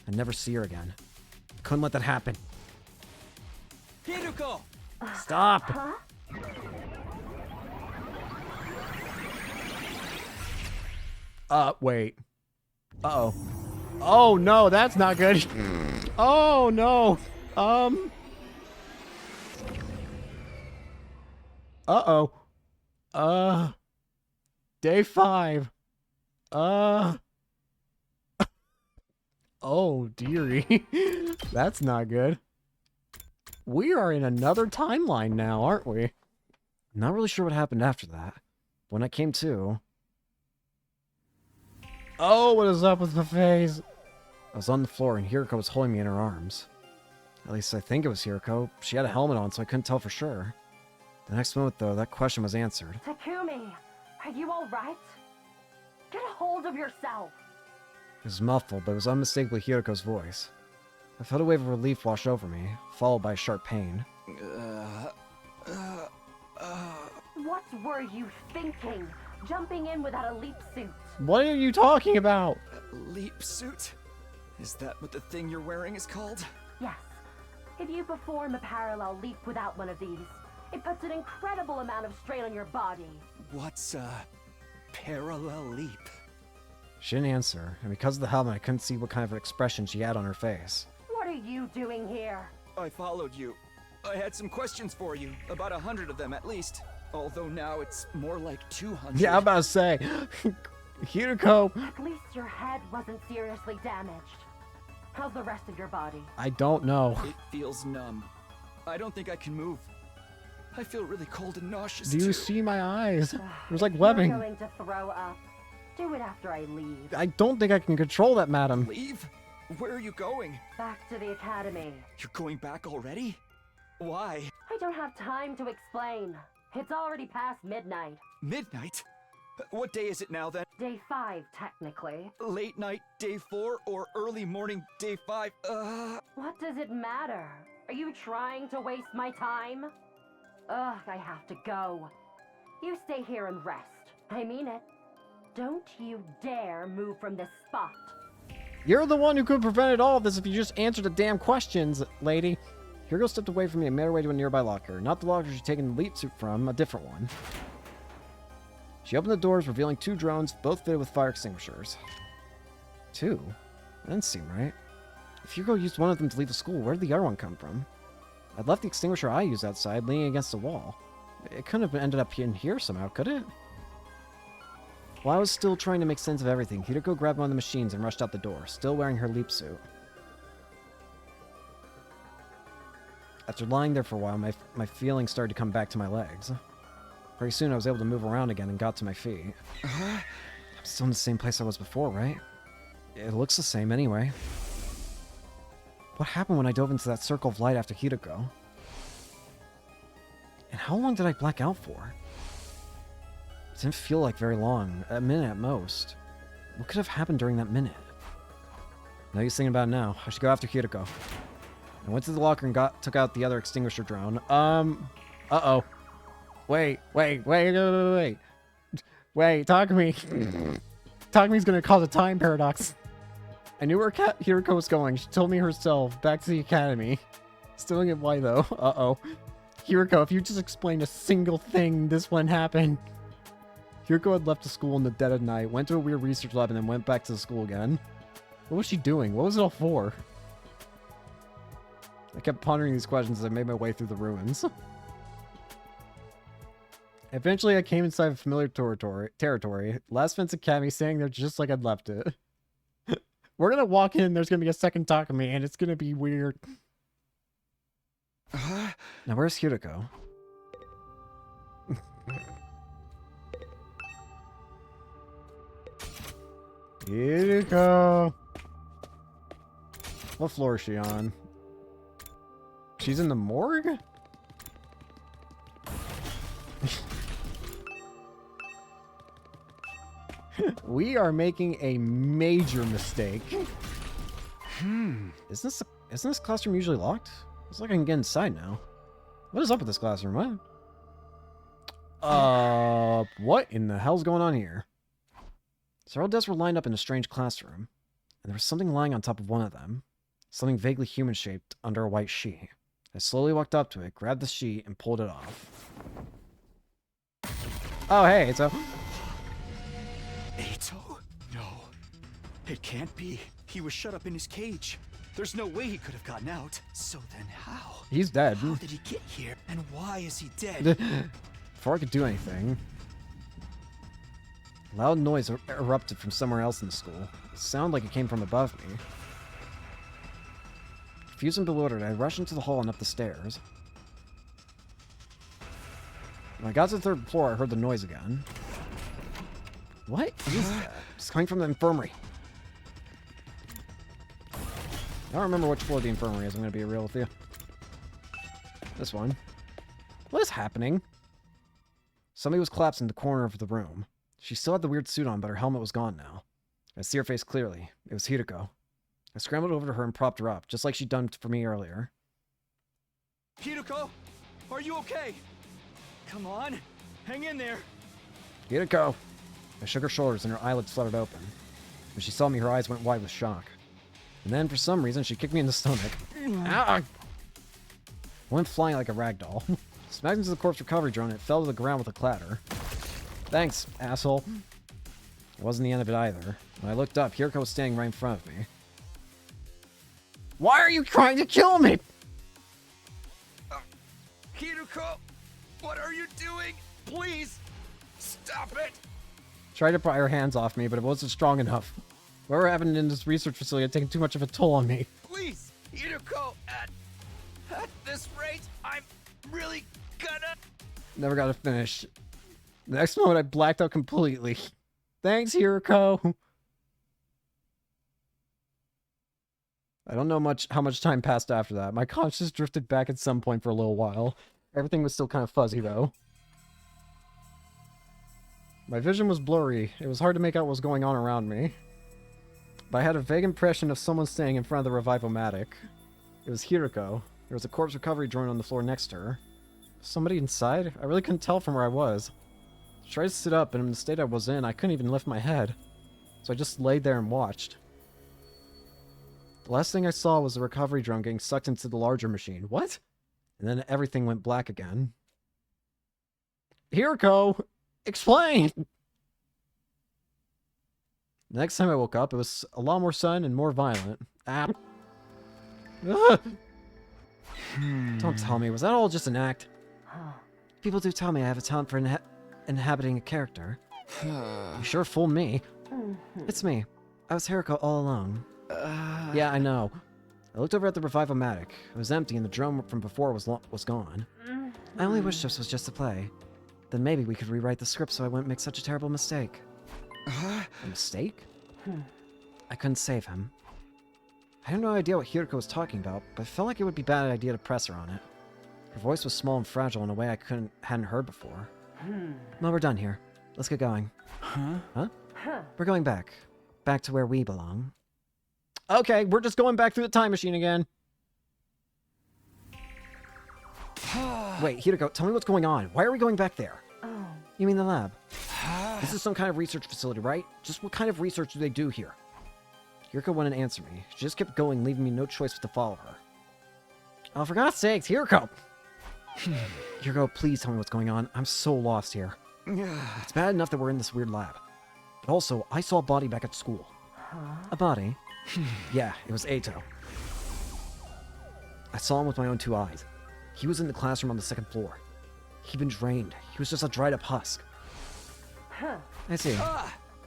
S6: I'd never see her again. I couldn't let that happen.
S2: Hiruko!
S6: Stop!
S7: Huh?
S6: Wait. Uh-oh. Oh, no, that's not good. Oh, no. Uh-oh. Day 5. Oh, dearie. That's not good. We are in another timeline now, aren't we? I'm not really sure what happened after that. When I came to... Oh, what is up with the face? I was on the floor and Hiruko was holding me in her arms. At least I think it was Hiruko. She had a helmet on, so I couldn't tell for sure. The next moment, though, that question was answered.
S9: Takumi, are you all right? Get a hold of yourself.
S6: It was muffled, but it was unmistakably Hiruko's voice. I felt a wave of relief wash over me, followed by a sharp pain.
S9: What were you thinking? Jumping in without a leap suit.
S6: What are you talking about?
S2: Leap suit? Is that what the thing you're wearing is called?
S9: Yes. If you perform a parallel leap without one of these, it puts an incredible amount of strain on your body.
S2: What's a parallel leap?
S6: She didn't answer, and because of the helmet, I couldn't see what kind of expression she had on her face.
S9: What are you doing here?
S2: I followed you. I had some questions for you, about 100 of them at least.
S10: Although now it's more like 200.
S1: Yeah, I'm about to say. Hiruko.
S9: At least your head wasn't seriously damaged. How's the rest of your body?
S1: I don't know.
S10: It feels numb. I don't think I can move. I feel really cold and nauseous
S1: Do you
S10: too.
S1: see my eyes? There's like
S9: You're
S1: webbing.
S9: going to throw up. Do it after I leave.
S1: I don't think I can control that, madam.
S10: Leave? Where are you going?
S9: Back to the academy.
S10: You're going back already? Why?
S9: I don't have time to explain. It's already past midnight.
S10: Midnight? What day is it now then?
S9: Day 5, technically.
S10: Late night, day 4, or early morning, day 5?
S9: What does it matter? Are you trying to waste my time? Ugh, I have to go. You stay here and rest. I mean it. Don't you dare move from this spot.
S1: You're the one who could have prevented all of this if you just answered the damn questions, lady. Hiruko stepped away from me and made her way to a nearby locker. Not the locker she'd taken the leap suit from, a different one. She opened the doors, revealing 2 drones, both fitted with fire extinguishers. 2? That didn't seem right. If Hiruko used one of them to leave the school, where did the other one come from? I'd left the extinguisher I used outside, leaning against the wall. It couldn't have ended up in here somehow, could it? While I was still trying to make sense of everything, Hiruko grabbed one of the machines and rushed out the door, still wearing her leap suit. After lying there for a while, my feelings started to come back to my legs. Very soon, I was able to move around again and got to my feet. I'm still in the same place I was before, right? It looks the same anyway. What happened when I dove into that circle of light after Hiruko? And how long did I black out for? It didn't feel like very long, a minute at most. What could have happened during that minute? No use thinking about it now. I should go after Hiruko. I went to the locker and took out the other extinguisher drone. Uh-oh. Wait, Takumi. Takumi's gonna cause a time paradox. I knew where Hiruko was going. She told me herself. Back to the academy. Still don't get why, though. Uh-oh. Hiruko, if you just explained a single thing, this wouldn't happen. Hiruko had left the school in the dead of night, went to a weird research lab, and then went back to the school again. What was she doing? What was it all for? I kept pondering these questions as I made my way through the ruins. Eventually, I came inside familiar territory. Last Fence Academy, staying there just like I'd left it. We're gonna walk in, there's gonna be a second Takumi, and it's gonna be weird. Now, where's Hiruko? Hiruko! What floor is she on? She's in the morgue? We are making a major mistake. Isn't this classroom usually locked? Looks like I can get inside now. What is up with this classroom? What in the hell's going on here? Several desks were lined up in a strange classroom, and there was something lying on top of one of them. Something vaguely human-shaped under a white sheet. I slowly walked up to it, grabbed the sheet, and pulled it off. Oh, hey, it's a...
S10: Eito? No. It can't be. He was shut up in his cage. There's no way he could have gotten out. So then how?
S1: He's dead.
S10: How did he get here? And why is he dead?
S1: Before I could do anything, a loud noise erupted from somewhere else in the school. It sounded like it came from above me. Confused and bewildered, I rushed into the hall and up the stairs. When I got to the 3rd floor, I heard the noise again. What is that? It's coming from the infirmary. I don't remember which floor the infirmary is, I'm going to be real with you. This one. What is happening? Somebody was collapsed in the corner of the room. She still had the weird suit on, but her helmet was gone now. I see her face clearly. It was Hiruko. I scrambled over to her and propped her up, just like she'd done for me earlier.
S10: Hiruko, are you okay? Come on, hang in there.
S1: Hiruko! I shook her shoulders and her eyelids fluttered open. When she saw me, her eyes went wide with shock. And then, for some reason, she kicked me in the stomach. Ow! I went flying like a rag doll. Smacked into the corpse recovery drone and it fell to the ground with a clatter. Thanks, asshole. It wasn't the end of it either. When I looked up, Hiruko was standing right in front of me. Why are you trying to kill me?
S10: Hiruko, what are you doing? Please! Stop it!
S1: Tried to pry her hands off me, but it wasn't strong enough. Whatever happened in this research facility had taken too much of a toll on me.
S10: Please! Hiruko, at this rate, I'm really gonna...
S1: Never got to finish. The next moment, I blacked out completely. Thanks, Hiruko. I don't know how much time passed after that. My consciousness drifted back at some point for a little while. Everything was still kind of fuzzy, though. My vision was blurry. It was hard to make out what was going on around me. But I had a vague impression of someone standing in front of the Revivomatic. It was Hiruko. There was a corpse recovery drone on the floor next to her. Somebody inside? I really couldn't tell from where I was. I tried to sit up, and in the state I was in, I couldn't even lift my head. So I just laid there and watched. The last thing I saw was the recovery drone getting sucked into the larger machine. What? And then everything went black again. Hiruko! Explain! The next time I woke up, it was a lot more sudden and more violent. Ah. Ugh. Don't tell me, was that all just an act? People do tell me I have a talent for inhabiting a character. You sure fooled me. It's me. I was Hiruko all along. Yeah, I know. I looked over at the Revivomatic. It was empty and the drone from before was gone. I only wish this was just a play. Then maybe we could rewrite the script so I wouldn't make such a terrible mistake. A mistake? I couldn't save him. I had no idea what Hiruko was talking about, but I felt like it would be a bad idea to press her on it. Her voice was small and fragile in a way I hadn't heard before. Well, we're done here. Let's get going. Huh? We're going back. Back to where we belong. Okay, we're just going back through the time machine again. Wait, Hiruko, tell me what's going on. Why are we going back there? You mean the lab? This is some kind of research facility, right? Just what kind of research do they do here? Hiruko wouldn't answer me. She just kept going, leaving me no choice but to follow her. Oh, for God's sakes, Hiruko! Hiruko, please tell me what's going on. I'm so lost here. It's bad enough that we're in this weird lab. But also, I saw a body back at school. A body? Yeah, it was Eito. I saw him with my own 2 eyes. He was in the classroom on the 2nd floor. He'd been drained. He was just a dried up husk. I see.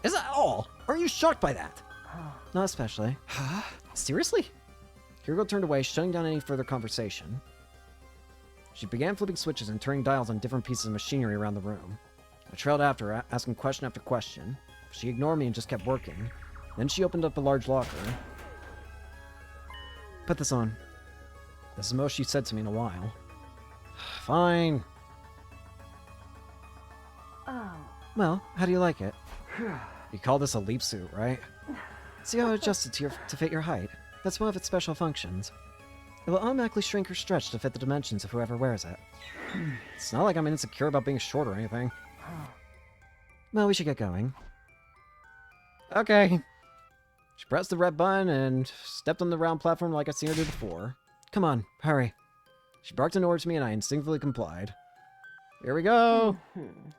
S1: Is that all? Aren't you shocked by that? Not especially. Seriously? Hiruko turned away, shutting down any further conversation. She began flipping switches and turning dials on different pieces of machinery around the room. I trailed after her, asking question after question. She ignored me and just kept working. Then she opened up a large locker. Put this on. This is the most she said to me in a while. Fine. Well, how do you like it? You call this a leap suit, right? See how it adjusted to fit your height? That's one of its special functions. It will automatically shrink or stretch to fit the dimensions of whoever wears it. It's not like I'm insecure about being short or anything. Well, we should get going. Okay. She pressed the red button and stepped on the round platform like I'd seen her do before. Come on, hurry. She barked an order to me and I instinctively complied. Here we go.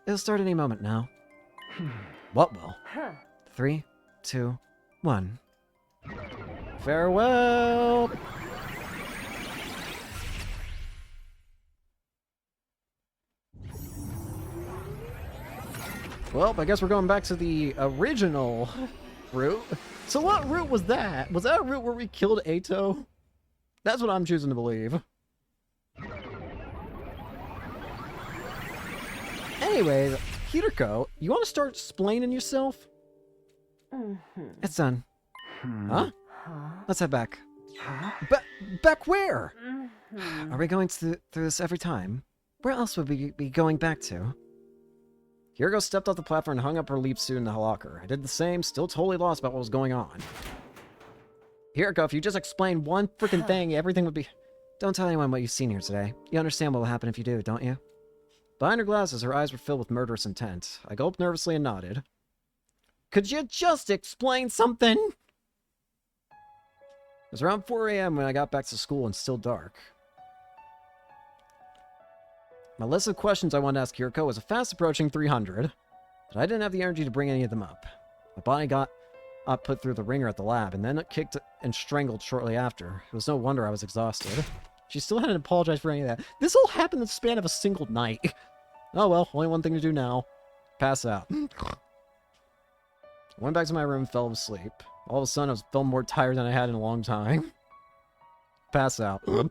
S1: It'll start any moment now. What will? 3, 2, 1. Farewell! Well, I guess we're going back to the original route. So what route was that? Was that a route where we killed Eito? That's what I'm choosing to believe. Anyway, Hiruko, you want to start explaining yourself? It's done. Huh? Let's head back. Back where? Are we going through this every time? Where else would we be going back to? Hiruko stepped off the platform and hung up her leap suit in the locker. I did the same, still totally lost about what was going on. Hiruko, if you just explain one freaking thing, everything would be... Don't tell anyone what you've seen here today. You understand what will happen if you do, don't you? Behind her glasses, her eyes were filled with murderous intent. I gulped nervously and nodded. Could you just explain something? It was around 4 a.m. when I got back to school and still dark. My list of questions I wanted to ask Hiruko was fast approaching 300, but I didn't have the energy to bring any of them up. My body got put through the ringer at the lab, and then it kicked and strangled shortly after. It was no wonder I was exhausted. She still hadn't apologized for any of that. This all happened in the span of a single night. Oh well, only one thing to do now. Pass out. Went back to my room and fell asleep. All of a sudden, I felt more tired than I had in a long time. Pass out. I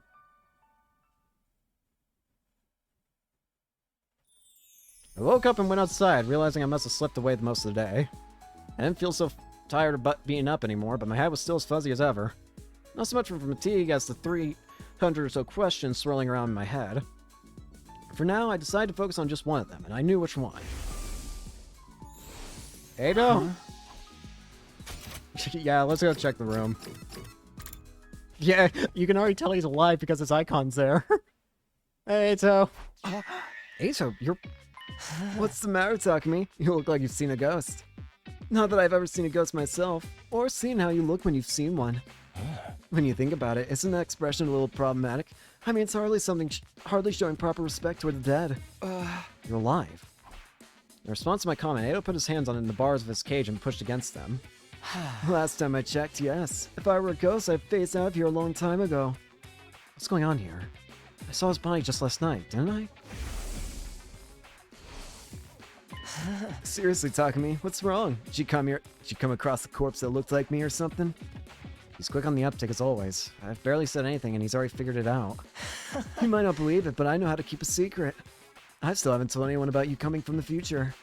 S1: woke up and went outside, realizing I must have slept away most of the day. I didn't feel so tired of being up anymore, but my head was still as fuzzy as ever. Not so much from fatigue as the 300 or so questions swirling around in my head. For now, I decided to focus on just one of them, and I knew which one. Ado? Yeah, let's go check the room. Yeah, you can already tell he's alive because his icon's there. Hey, Ato.
S6: Ato, you're... What's the matter, Takumi? You look like you've seen a ghost. Not that I've ever seen a ghost myself, or seen how you look when you've seen one. When you think about it, isn't that expression a little problematic? I mean, it's hardly showing proper respect toward the dead. You're alive. In response to my comment, Ado put his hands on the bars of his cage and pushed against them. Last time I checked, yes. If I were a ghost, I'd phase out of here a long time ago. What's going on here? I saw his body just last night, didn't I? Seriously, Takumi, what's wrong? Did you come across a corpse that looked like me or something? He's quick on the uptick as always. I've barely said anything and he's already figured it out. You might not believe it, but I know how to keep a secret. I still haven't told anyone about you coming from the future.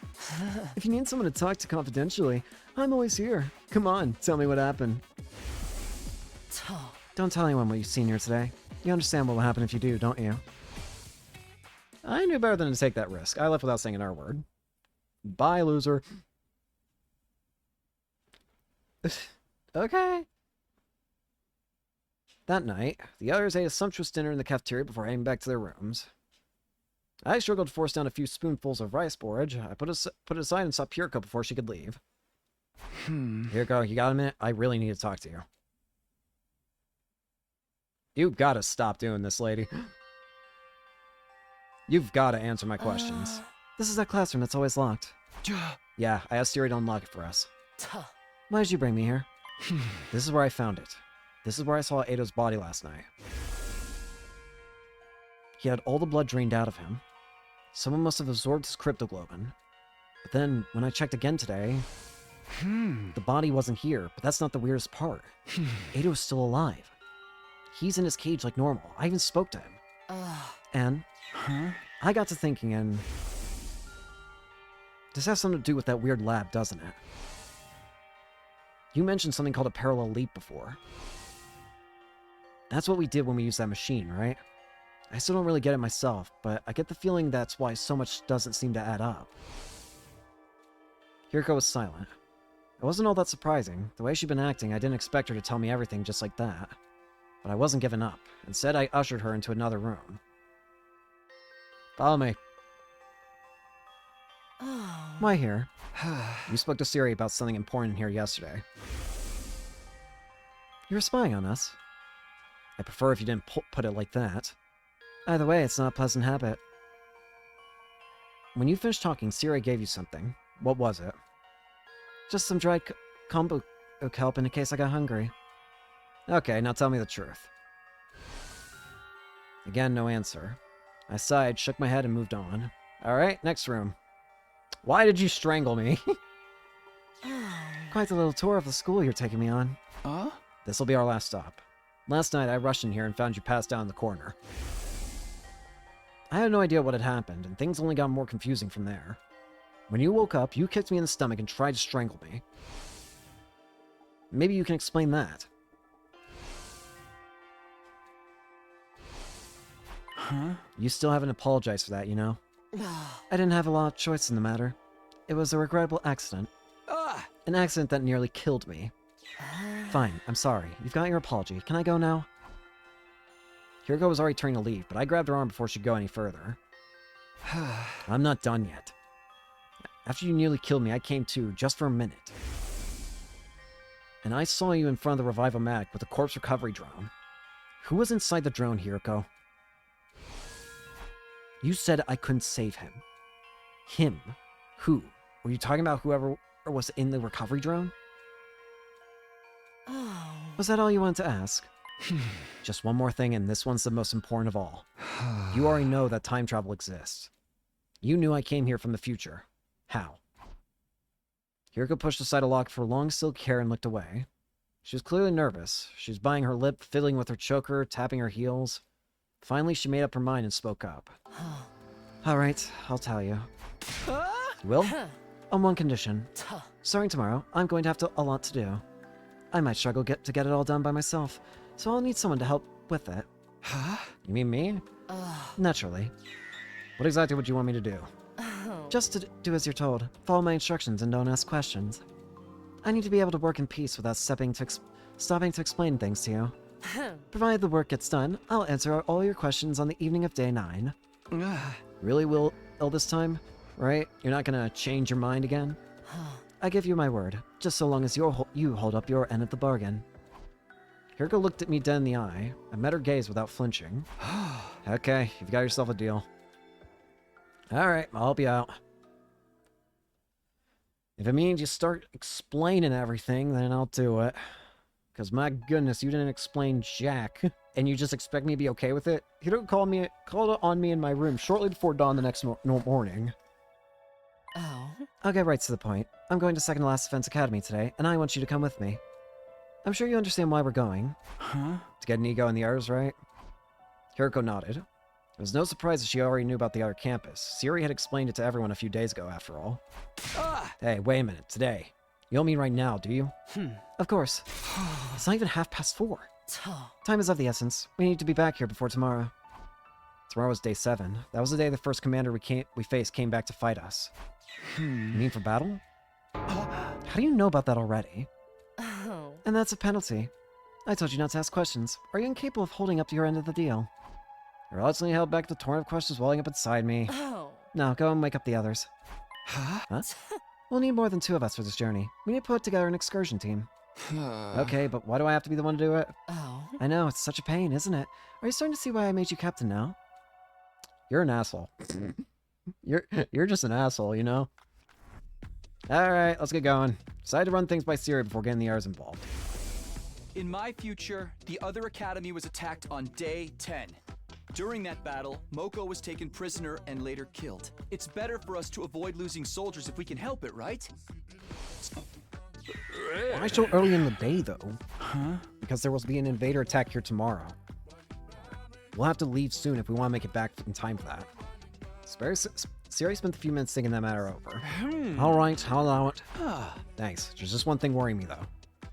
S6: If you need someone to talk to confidentially, I'm always here. Come on, tell me what happened. Don't tell anyone what you've seen here today. You understand what will happen if you do, don't you?
S1: I knew better than to take that risk. I left without saying an R word. Bye, loser.
S6: Okay. That night, the others ate a sumptuous dinner in the cafeteria before heading back to their rooms. I struggled to force down a few spoonfuls of rice porridge. I put it aside and saw Hiruko before she could leave. Hiruko, you got a minute? I really need to talk to you. You've got to stop doing this, lady. You've got to answer my questions. This is that classroom that's always locked. Yeah, I asked Siri to unlock it for us. Why did you bring me here? This is where I found it. This is where I saw Ado's body last night. He had all the blood drained out of him. Someone must have absorbed his cryptoglobin. But then, when I checked again today, the body wasn't here, but that's not the weirdest part. Ado is still alive. He's in his cage like normal. I even spoke to him. And I got to thinking, and this has something to do with that weird lab, doesn't it? You mentioned something called a parallel leap before. That's what we did when we used that machine, right? I still don't really get it myself, but I get the feeling that's why so much doesn't seem to add up. Hiruko was silent. It wasn't all that surprising. The way she'd been acting, I didn't expect her to tell me everything just like that. But I wasn't giving up. Instead, I ushered her into another room. Follow me. Why here? You spoke to Siri about something important here yesterday. You were spying on us. I prefer if you didn't put it like that. Either way, it's not a pleasant habit. When you finished talking, Siri gave you something. What was it? Just some dried kombu kelp in case I got hungry. Okay, now tell me the truth. Again, no answer. I sighed, shook my head, and moved on. Alright, next room. Why did you strangle me? Quite the little tour of the school you're taking me on. This'll be our last stop. Last night, I rushed in here and found you passed down in the corner. I had no idea what had happened, and things only got more confusing from there. When you woke up, you kicked me in the stomach and tried to strangle me. Maybe you can explain that. You still haven't apologized for that, you know? I didn't have a lot of choice in the matter. It was a regrettable accident. An accident that nearly killed me. Fine, I'm sorry. You've got your apology. Can I go now? Hiruko was already turning to leave, but I grabbed her arm before she'd go any further. I'm not done yet. After you nearly killed me, I came to, just for a minute. And I saw you in front of the Revival-matic with a corpse recovery drone. Who was inside the drone, Hiruko? You said I couldn't save him. Him? Who? Were you talking about whoever was in the recovery drone? Was that all you wanted to ask? Just one more thing, and this one's the most important of all. You already know that time travel exists. You knew I came here from the future. How? Hiruko pushed aside a lock of her long silk hair and looked away. She was clearly nervous. She was biting her lip, fiddling with her choker, tapping her heels. Finally, she made up her mind and spoke up. All right, I'll tell you. You will? On one condition. Starting tomorrow, I'm going to have a lot to do. I might struggle to get it all done by myself, so I'll need someone to help with it.
S10: Huh?
S6: You mean me? Naturally. What exactly would you want me to do? Just to do as you're told. Follow my instructions and don't ask questions. I need to be able to work in peace without stopping to explain things to you. Provided the work gets done, I'll answer all your questions on the evening of day 9. Really will this time? Right? You're not gonna change your mind again? I give you my word, just so long as you hold up your end of the bargain. Hiruko looked at me dead in the eye. I met her gaze without flinching. Okay, you've got yourself a deal. Alright, I'll help you out. If it means you start explaining everything, then I'll do it. Because my goodness, you didn't explain jack. And you just expect me to be okay with it? Hiruko called on me in my room shortly before dawn the next morning.
S2: Oh?
S6: I'll get right to the point. I'm going to Second Last Defense Academy today, and I want you to come with me. I'm sure you understand why we're going.
S10: Huh?
S6: To get Nigo and the others, right? Hiruko nodded. It was no surprise that she already knew about the other campus. Siri had explained it to everyone a few days ago, after all. Hey, wait a minute. Today. You don't mean right now, do you? Of course. It's not even 4:30. Time is of the essence. We need to be back here before tomorrow. Tomorrow was day 7. That was the day the first commander we faced came back to fight us. You mean for battle? How do you know about that already? And that's a penalty. I told you not to ask questions. Are you incapable of holding up to your end of the deal? You reluctantly held back the torrent of questions welling up inside me. Now, go and wake up the others. Huh? We'll need more than 2 of us for this journey. We need to put together an excursion team. Okay, but why do I have to be the one to do it? I know, it's such a pain, isn't it? Are you starting to see why I made you captain now? You're an asshole. You're just an asshole, you know? Alright, let's get going. Decided to run things by Siri before getting the others involved.
S10: In my future, the other academy was attacked on day 10. During that battle, Moko was taken prisoner and later killed. It's better for us to avoid losing soldiers if we can help it, right?
S6: Why so early in the day, though? Because there will be an invader attack here tomorrow. We'll have to leave soon if we want to make it back in time for that. Siri spent a few minutes thinking that matter over. Alright, I'll allow it. Thanks. There's just one thing worrying me, though.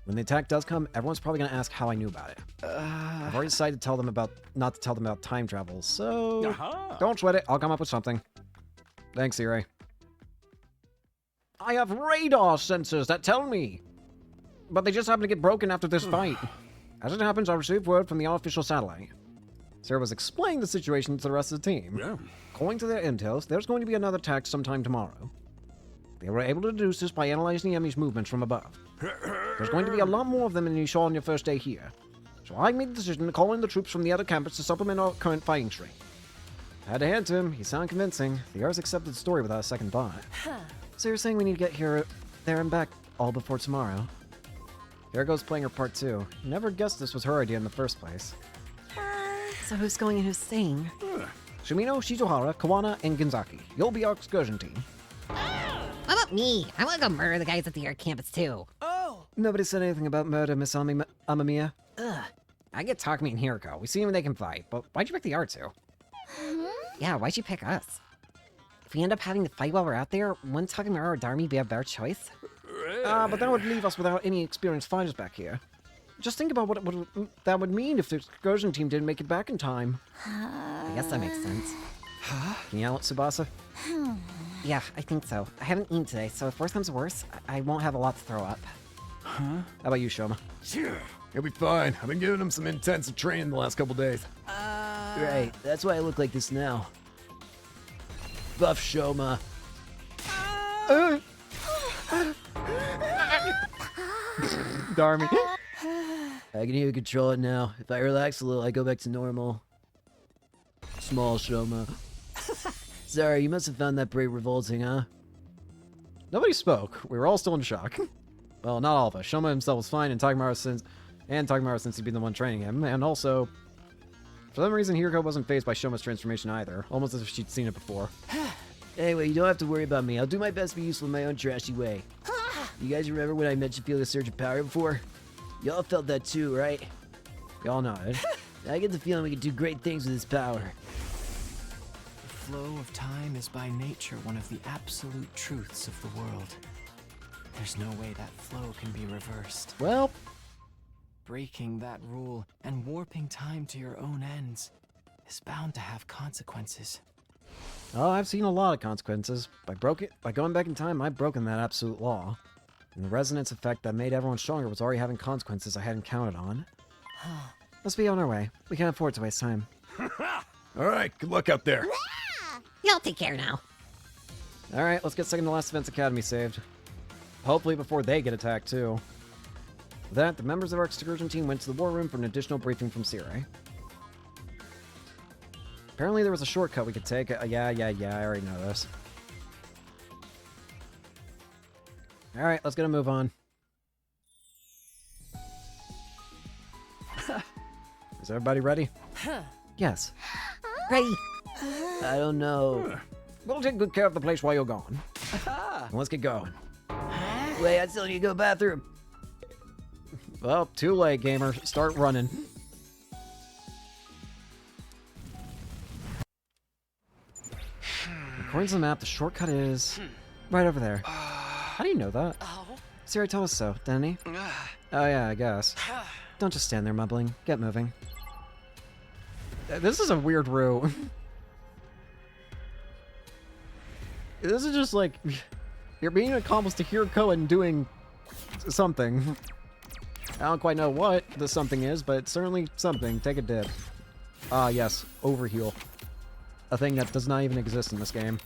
S6: When the attack does come, everyone's probably going to ask how I knew about it. I've already decided to tell them not to tell them about time travel, so don't sweat it. I'll come up with something. Thanks, Siri. I have radar sensors that tell me, but they just happen to get broken after this fight. As it happens, I received word from the unofficial satellite. Sarah was explaining the situation to the rest of the team. According to their intel, there's going to be another attack sometime tomorrow. They were able to deduce this by analyzing the enemy's movements from above. There's going to be a lot more of them than you saw on your first day here. So I made the decision to call in the troops from the other campus to supplement our current fighting streak. I had to hand to him. He sounded convincing. The others accepted the story without a second thought. So you're saying we need to get there and back all before tomorrow? Hiruko's playing her part too. Never guessed this was her idea in the first place.
S4: So who's going and who's staying?
S6: Shimino, Shizuhara, Kawana, and Ginzaki. You'll be our excursion team.
S7: What about me? I want to go murder the guys at the art campus too.
S6: Nobody said anything about murder, Miss Amamiya. I get Takumi and Hiruko. We see them they can fight, but why'd you pick the art too?
S4: Yeah, why'd you pick us? If we end up having to fight while we're out there, wouldn't Takumi or Darmi be a better choice?
S6: But that would leave us without any experienced fighters back here. Just think about what that would mean if the excursion team didn't make it back in time.
S4: I guess that makes sense.
S6: Can you yell at Tsubasa?
S4: Yeah, I think so. I haven't eaten today, so if worse comes worse, I won't have a lot to throw up.
S6: How about you, Shoma?
S3: He'll be fine. I've been giving him some intensive training the last couple days.
S6: Right, that's why I look like this now. Buff Shoma. Darmy. I can even control it now. If I relax a little, I go back to normal. Small Shoma. Sorry, you must have found that break revolting, huh? Nobody spoke. We were all still in shock. Well, not all of us. Shoma himself was fine, and Takamaru since he'd been the one training him, and also, for some reason, Hiruko wasn't fazed by Shoma's transformation either, almost as if she'd seen it before. Anyway, you don't have to worry about me. I'll do my best to be useful in my own trashy way. You guys remember when I mentioned feeling a surge of power before? Y'all felt that too, right?
S1: Y'all nodded.
S6: I get the feeling we can do great things with this power.
S2: The flow of time is by nature one of the absolute truths of the world. There's no way that flow can be reversed.
S1: Well,
S2: Breaking that rule and warping time to your own ends is bound to have consequences.
S1: oh, I've seen a lot of consequences. By going back in time, I've broken that absolute law. And the resonance effect that made everyone stronger was already having consequences I hadn't counted on. Let's be on our way. We can't afford to waste time.
S3: All right, good luck out there.
S7: Y'all take care now.
S1: Alright, let's get second to last Defense Academy saved. Hopefully before they get attacked, too. With that, the members of our excursion team went to the war room for an additional briefing from Sire. Apparently there was a shortcut we could take. Yeah, I already know this. Alright, let's get a move on. Is everybody ready? Yes.
S7: Ready?
S6: I don't know.
S1: We'll take good care of the place while you're gone. Let's get going.
S6: Wait, I still need to go to the bathroom.
S1: Well, too late, gamer. Start running. According to the map, the shortcut is right over there. How do you know that? Siri told us so, didn't he? Oh yeah, I guess. Don't just stand there mumbling. Get moving. This is a weird route. This is just like... You're being accomplice to Hiruko and doing something. I don't quite know what the something is, but it's certainly something. Take a dip. Ah, yes. Overheal. A thing that does not even exist in this game.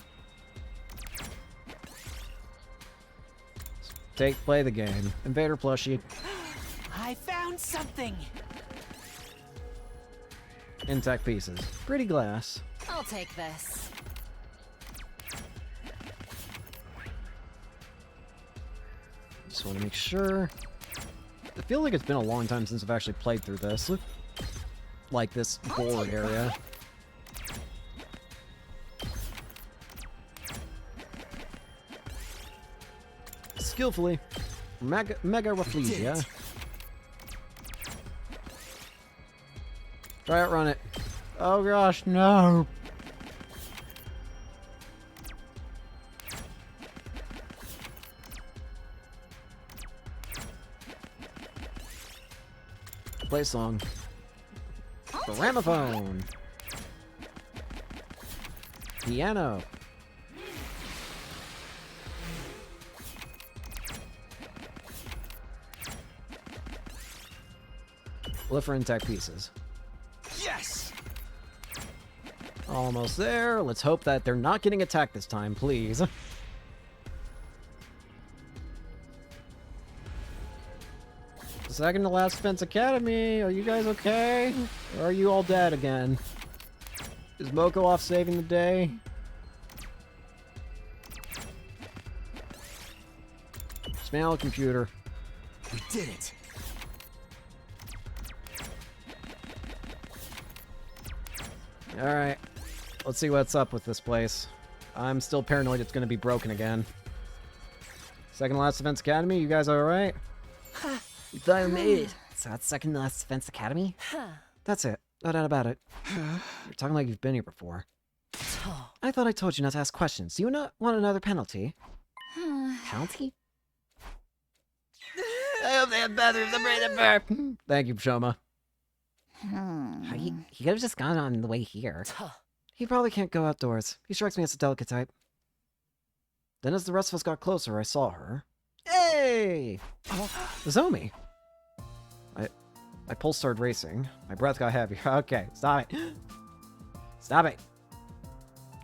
S1: Play the game. Invader plushie.
S8: I found something.
S1: Intact pieces. Pretty glass.
S11: I'll take this.
S1: Just want to make sure. I feel like it's been a long time since I've actually played through this. Like this board area. Skillfully. Mega Rafflesia. Try outrun it. Oh gosh, no. Play a song. Gramophone. Piano. Look for intact pieces.
S10: Yes!
S1: Almost there. Let's hope that they're not getting attacked this time, please. Second to last Defense Academy. Are you guys okay? Or are you all dead again? Is Moko off saving the day? Smell computer.
S10: We did it!
S1: Alright. Let's see what's up with this place. I'm still paranoid it's gonna be broken again. Second to last Defense Academy, you guys alright?
S6: We finally made it.
S4: So that's second to last Defense Academy?
S1: That's it. No doubt about it. You're talking like you've been here before. I thought I told you not to ask questions. Do you not want another penalty?
S4: Penalty?
S6: I hope they have bathrooms. I'm ready to burp.
S1: Thank you, Shoma.
S4: He could have just gone on the way here.
S1: He probably can't go outdoors. He strikes me as a delicate type. Then as the rest of us got closer, I saw her. Hey! Zomi! My pulse started racing. My breath got heavier. Okay, stop it. Stop it.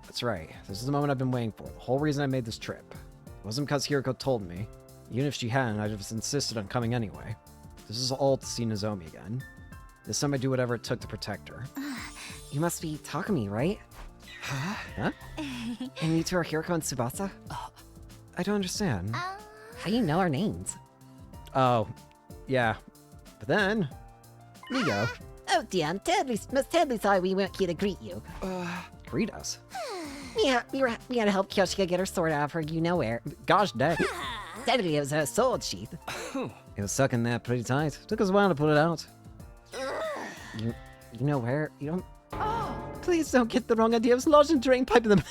S1: That's right. This is the moment I've been waiting for. The whole reason I made this trip. It wasn't because Hiruko told me. Even if she hadn't, I'd have insisted on coming anyway. This is all to see Nozomi again. This time I do whatever it took to protect her.
S4: You must be Takumi, right?
S1: Huh?
S4: And you two are Hiruko and Tsubasa?
S1: I don't understand.
S4: How do you know our names?
S1: Oh, yeah. But then... Neo.
S7: Oh dear, I'm terribly sorry we weren't here to greet you.
S1: Greet us.
S4: We had to help Kyoshika get her sword out of her you-know-where.
S1: Gosh dang.
S4: Sadly, it was her sword sheath.
S6: It was stuck in there pretty tight. Took us a while to pull it out. You know where? You don't... Please don't get the wrong idea. It was lodged in a drain pipe in the...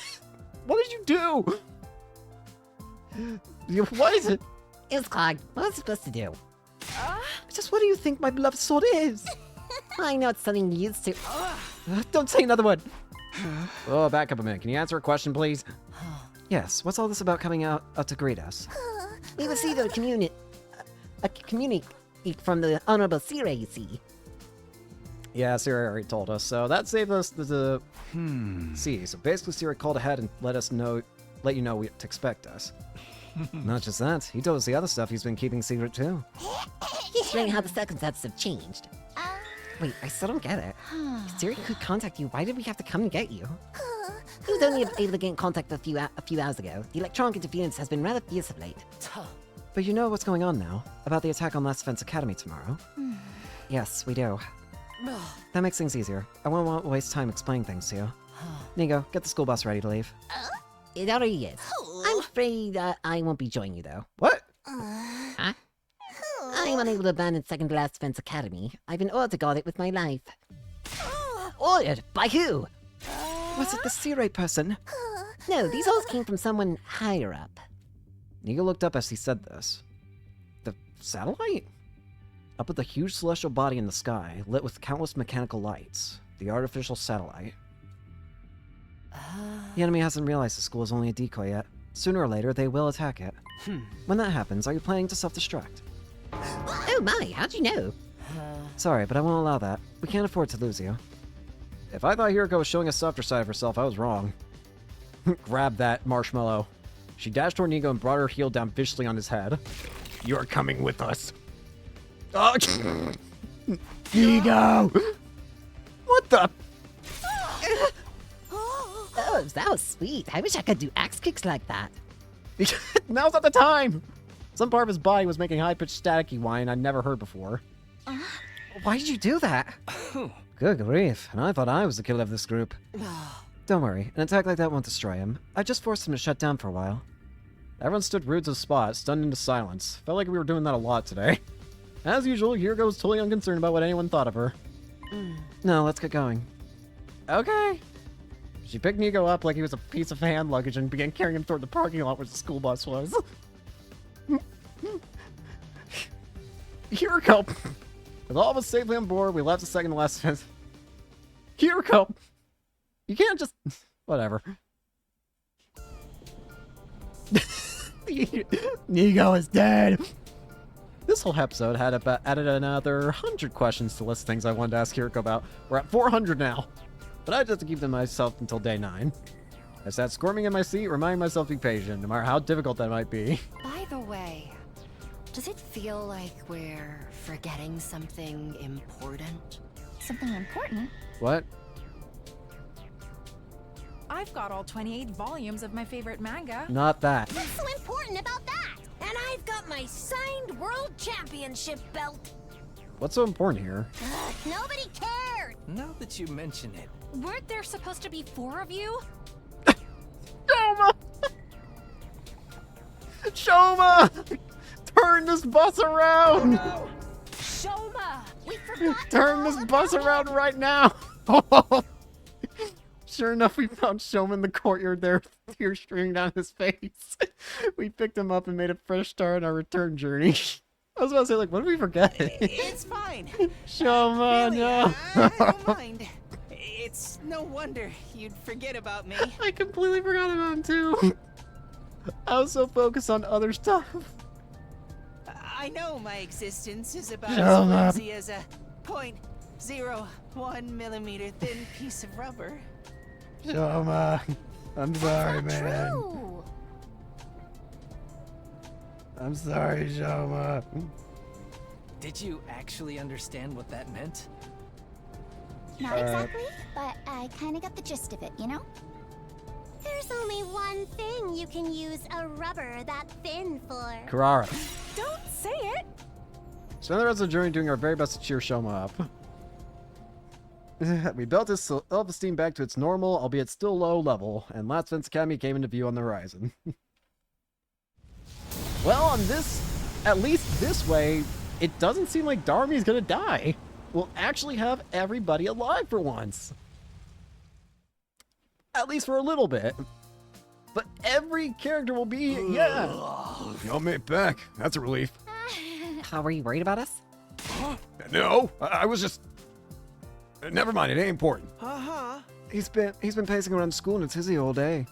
S1: What did you do? What is it?
S4: It was clogged. What was I supposed to do?
S6: Just what do you think my beloved sword is?
S4: I know it's something you used to.
S6: Don't say another one.
S1: Oh, back up a minute. Can you answer a question, please?
S6: Yes, what's all this about coming out to greet us?
S4: We received a community from the Honorable Sire, you see.
S1: Yeah, Siri already told us. So that saved us the See, so basically Siri called ahead and let you know what to expect us.
S6: Not just that, he told us the other stuff he's been keeping secret too.
S4: He's showing how the circumstances have changed. Wait, I still don't get it. If Siri could contact you, why did we have to come and get you? He was only able to get in contact a few hours ago. The electronic interference has been rather fierce of late.
S6: But you know what's going on now? About the attack on Last Defense Academy tomorrow? Yes, we do. That makes things easier. I won't waste time explaining things to you. Nigo, get the school bus ready to leave.
S4: It already is. I'm afraid I won't be joining you, though.
S1: What?
S4: Huh? I'm unable to abandon Second Last Defense Academy. I've been ordered to guard it with my life. Ordered? By who?
S6: Was it the Sire person?
S4: No, these orders came from someone higher up.
S6: Nigo looked up as he said this. The satellite? Up at the huge celestial body in the sky, lit with countless mechanical lights. The artificial satellite. The enemy hasn't realized the school is only a decoy yet. Sooner or later, they will attack it. When that happens, are you planning to self-destruct?
S4: Oh my, how'd you know?
S6: Sorry, but I won't allow that. We can't afford to lose you.
S1: If I thought Hiruko was showing a softer side of herself, I was wrong. Grab that marshmallow. She dashed toward Nigo and brought her heel down viciously on his head. You're coming with us. Oh, Nigo! What the?
S4: Oh, that was sweet. I wish I could do axe kicks like that.
S1: Now's not the time! Some part of his body was making high-pitched staticky whine I'd never heard before.
S6: Why did you do that? Good grief, and I thought I was the killer of this group. Don't worry, an attack like that won't destroy him. I just forced him to shut down for a while.
S1: Everyone stood roots of spot, stunned into silence. Felt like we were doing that a lot today. As usual, Hiruko was totally unconcerned about what anyone thought of her.
S6: No, let's get going.
S1: Okay. She picked Nigo up like he was a piece of hand luggage and began carrying him toward the parking lot where the school bus was. Hiruko! With all of us safely on board, we left the second to last fence. Hiruko! You can't just... Whatever. Nigo is dead! This whole episode had added another 100 questions to list things I wanted to ask Hiruko about. We're at 400 now. But I just have to keep them to myself until day 9. I sat squirming in my seat, reminding myself to be patient, no matter how difficult that might be.
S11: By the way, does it feel like we're forgetting something important?
S12: Something important?
S1: What?
S12: I've got all 28 volumes of my favorite manga.
S1: Not that.
S7: What's so important about that? And I've got my signed world championship belt.
S1: What's so important here?
S7: Nobody cared.
S5: Now that you mention it.
S12: Weren't there supposed to be 4 of you?
S1: Shoma! Shoma! Turn this bus around!
S7: No. Shoma! We forgot.
S1: Turn this bus around right now! Sure enough, we found Shoma in the courtyard there, tears streaming down his face. We picked him up and made a fresh start on our return journey. I was about to say, like, what did we forget?
S5: It's fine.
S1: Shoma,
S5: really,
S1: no!
S5: I don't mind. It's no wonder you'd forget about me.
S1: I completely forgot about him, too. I was so focused on other stuff.
S5: I know my existence is about
S1: Shoma.
S5: as flimsy as a 0.01 millimeter thin piece of rubber.
S1: Shoma, I'm sorry,
S7: That's not
S1: man.
S7: true.
S1: I'm sorry, Shoma.
S5: Did you actually understand what that meant?
S13: Not exactly, but I kind of got the gist of it, you know?
S7: There's only one thing you can use a rubber that thin for.
S1: Karara.
S12: Don't say it!
S1: Spend the rest of the journey doing our very best to cheer Shoma up.
S6: We built his self-esteem back to its normal, albeit still low level, and Last Defense Academy came into view on the horizon. Well, on this, at least this way, it doesn't seem like Darmy's gonna die. We'll actually have everybody alive for once. At least for a little bit. But every character will be, yeah.
S3: Y'all made it back. That's a relief.
S4: How were you worried about us?
S3: No, I was just... Never mind, it ain't important.
S6: He's been pacing around school in a tizzy all day.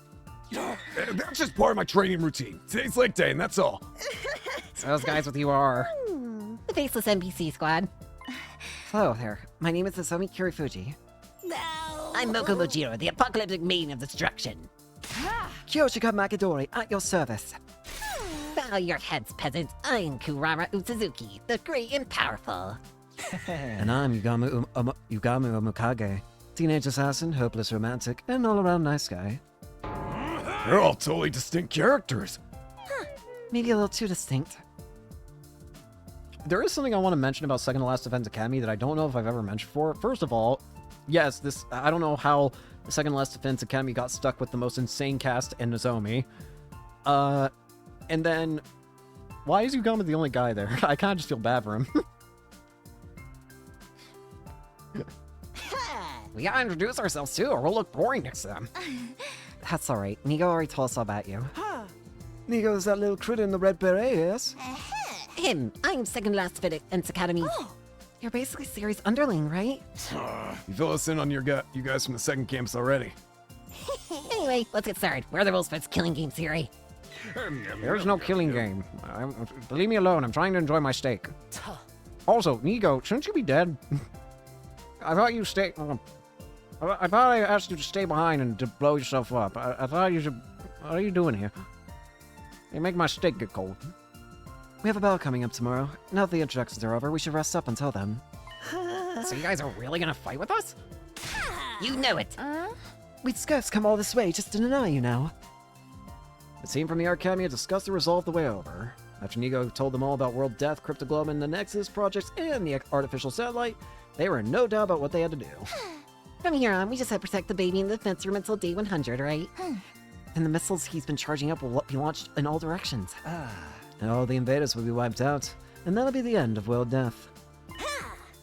S3: That's just part of my training routine. Today's leg day, and that's all.
S4: Those guys with you are.
S11: The faceless NPC squad.
S4: Hello there. My name is Nozomi Kirifuji.
S11: No.
S4: I'm Moko Mojiro, the apocalyptic maiden of destruction. Kyoshika Makidori, at your service.
S11: Bow your heads, peasants. I'm Kurara Utsuzuki, the great and powerful.
S6: And I'm Yugamu Omukage. Teenage assassin, hopeless romantic, and all-around nice guy.
S3: They're all totally distinct characters.
S4: Maybe a little too distinct.
S1: There is something I want to mention about Second to Last Defense Academy that I don't know if I've ever mentioned before. First of all, yes, I don't know how the Second to Last Defense Academy got stuck with the most insane cast and Nozomi. And then, why is Yugama the only guy there? I kind of just feel bad for him.
S4: We gotta introduce ourselves too, or we'll look boring next to them. That's alright. Nigo already told us all about you.
S6: Nigo is that little critter in the red beret, yes?
S11: Him. I'm Second Last Defense Academy.
S4: You're basically Siri's underling, right?
S3: You fill us in on you guys from the second campus already.
S11: Anyway, let's get started. Where are the rules for this killing game, Siri?
S1: There's no killing game. Leave me alone. I'm trying to enjoy my steak. Also, Nigo, shouldn't you be dead? I thought you stay. I thought I asked you to stay behind and to blow yourself up. I thought you should. What are you doing here? You make my steak get cold.
S6: We have a bell coming up tomorrow. Now that the introductions are over, we should rest up until then.
S4: So you guys are really gonna fight with us?
S11: You know it.
S6: We'd scarce come all this way just to deny you now.
S1: The team from the Academy had discussed the result the way over. After Nigo told them all about World Death, Cryptoglobe, and the Nexus projects, and the artificial satellite, they were in no doubt about what they had to do.
S11: From here on, we just have to protect the baby in the defense room until day 100, right?
S4: And the missiles he's been charging up will be launched in all directions.
S6: And all the invaders will be wiped out, and that'll be the end of World Death.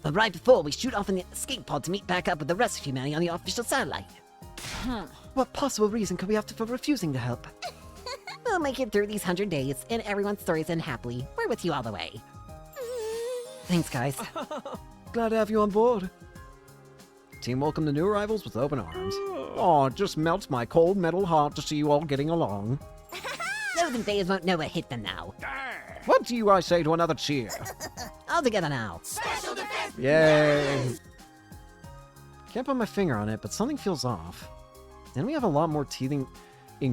S11: But right before we shoot off in the escape pod to meet back up with the rest of humanity on the official satellite.
S6: What possible reason could we have for refusing to help?
S11: We'll make it through these 100 days, and everyone's stories end happily. We're with you all the way.
S4: Thanks, guys.
S6: Glad to have you on board.
S1: Team welcomed the new arrivals with open arms. Oh, it just melts my cold metal heart to see you all getting along.
S11: Those invaders won't know what hit them now.
S1: What do I say to another cheer?
S11: All together now.
S8: Special defense!
S1: Yay! Can't put my finger on it, but something feels off. Didn't we have a lot more teething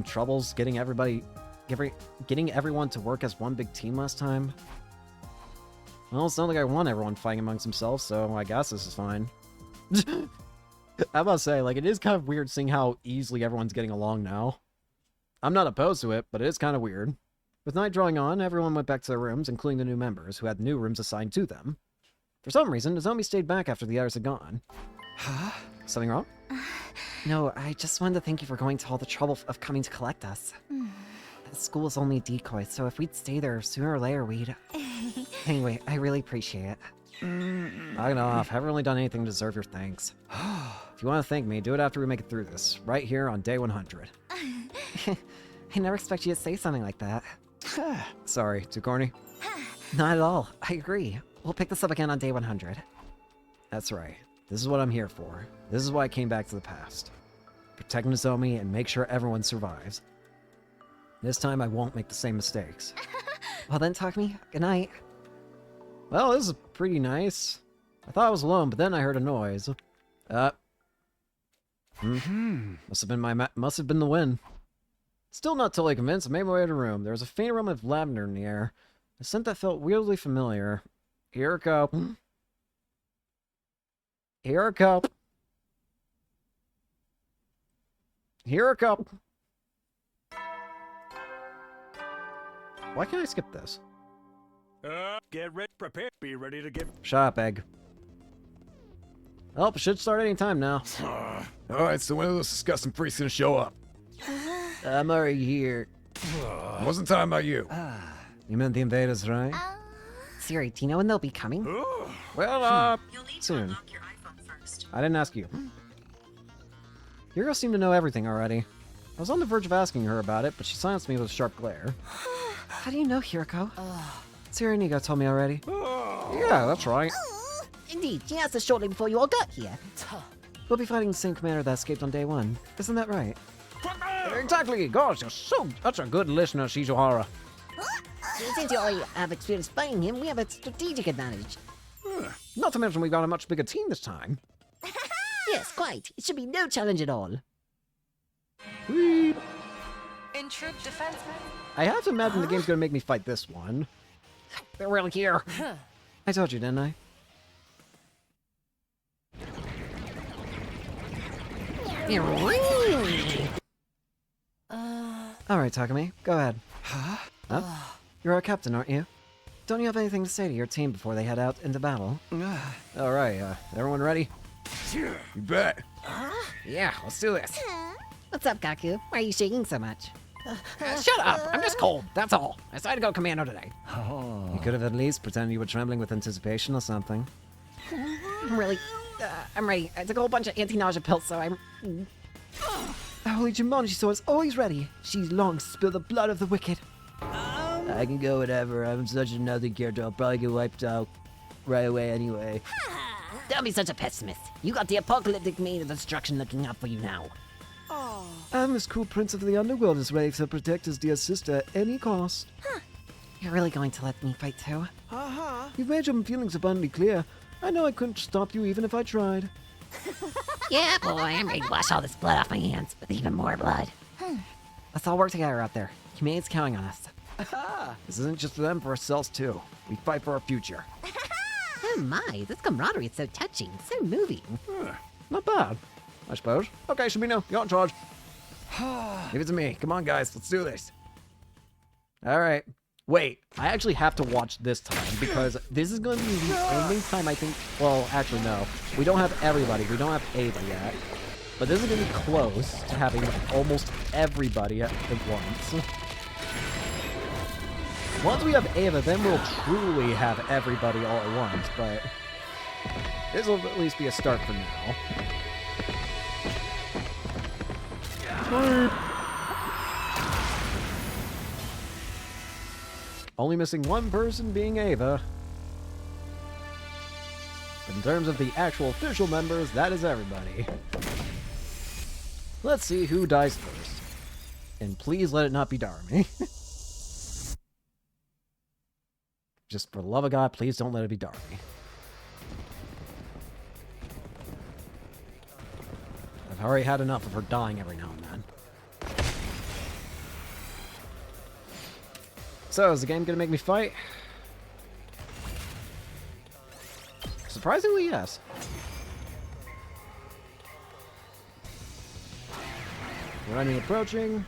S1: troubles getting everyone to work as one big team last time? Well, it's not like I want everyone fighting amongst themselves, so I guess this is fine. I must say, like, it is kind of weird seeing how easily everyone's getting along now. I'm not opposed to it, but it is kind of weird. With night drawing on, everyone went back to their rooms, including the new members, who had new rooms assigned to them. For some reason, Nozomi stayed back after the others had gone.
S4: Huh?
S1: Something wrong?
S4: No, I just wanted to thank you for going to all the trouble of coming to collect us. The school is only a decoy, so if we'd stay there, sooner or later we'd... Anyway, I really appreciate it.
S1: Knock it off. Haven't really done anything to deserve your thanks. If you want to thank me, do it after we make it through this. Right here on day 100.
S4: I never expect you to say something like that.
S1: Sorry, too corny?
S4: Not at all. I agree. We'll pick this up again on day 100.
S1: That's right. This is what I'm here for. This is why I came back to the past. Protect Nozomi and make sure everyone survives. This time I won't make the same mistakes.
S4: Well then, Takumi, good night.
S1: Well, this is pretty nice. I thought I was alone, but then I heard a noise. Must have been the wind. Still not totally convinced, I made my way to the room. There was a faint aroma of lavender in the air. A scent that felt weirdly familiar. Hiruko. Hiruko. Hiruko. Why can't I skip this?
S14: Get ready, prepare, be ready to give.
S1: Shut up, Egg. Oh, should start any time now.
S3: Alright, so when are those disgusting freaks gonna show up?
S1: I'm already here.
S3: I wasn't talking about you.
S1: You meant the invaders, right?
S4: Siri, do you know when they'll be coming?
S1: Well, soon. I didn't ask you. Hiruko seemed to know everything already. I was on the verge of asking her about it, but she silenced me with a sharp glare.
S4: How do you know, Hiruko?
S1: Siri and Nico told me already. Yeah, that's right.
S4: Indeed, she asked us shortly before you all got here.
S1: We'll be fighting the same commander that escaped on day one. Isn't that right? Exactly! Gosh, you're such a good listener, Shizuhara.
S4: Since you already have experience fighting him, we have a strategic advantage.
S1: Not to mention we've got a much bigger team this time.
S4: Yes, quite. It should be no challenge at all.
S12: In troop defense.
S1: I have to imagine the game's gonna make me fight this one.
S4: They're really here.
S1: I told you, didn't I? Alright, Takumi, go ahead. Huh? You're our captain, aren't you? Don't you have anything to say to your team before they head out into battle? Alright, everyone ready?
S3: You bet.
S1: Yeah, let's do this.
S4: What's up, Kaku? Why are you shaking so much?
S1: Shut up! I'm just cold, that's all. I decided to go commando today. You could have at least pretended you were trembling with anticipation or something.
S4: I'm ready. I took a whole bunch of anti-nausea pills, so I'm...
S1: Holy Jumanji sword is always ready. She's long spilled the blood of the wicked. I can go whatever. I'm such a nothing character. I'll probably get wiped out right away anyway.
S4: Don't be such a pessimist. You got the apocalyptic maid of destruction looking out for you now.
S1: And this cool prince of the underworld is ready to protect his dear sister at any cost.
S4: You're really going to let me fight too?
S1: You've made your feelings abundantly clear. I know I couldn't stop you even if I tried.
S4: Yeah, boy, I'm ready to wash all this blood off my hands with even more blood. Let's all work together out there. Humanity's counting on us.
S1: This isn't just for them, for ourselves too. We fight for our future.
S4: Oh my, this camaraderie is so touching, so moving.
S1: Not bad, I suppose. Okay, Shabino, you're in charge. Leave it to me. Come on, guys, let's do this. All right. Wait, I actually have to watch this time because this is going to be the only time I think... Well, actually, no. We don't have everybody. We don't have Ava yet. But this is going to be close to having almost everybody at once. Once we have Ava, then we'll truly have everybody all at once, but... This will at least be a start for now. Only missing one person being Ava. But in terms of the actual official members, that is everybody. Let's see who dies first. And please let it not be Darmy. Just for the love of God, please don't let it be Darmy. I've already had enough of her dying every now and then. So, is the game gonna make me fight? Surprisingly, yes. Running, approaching.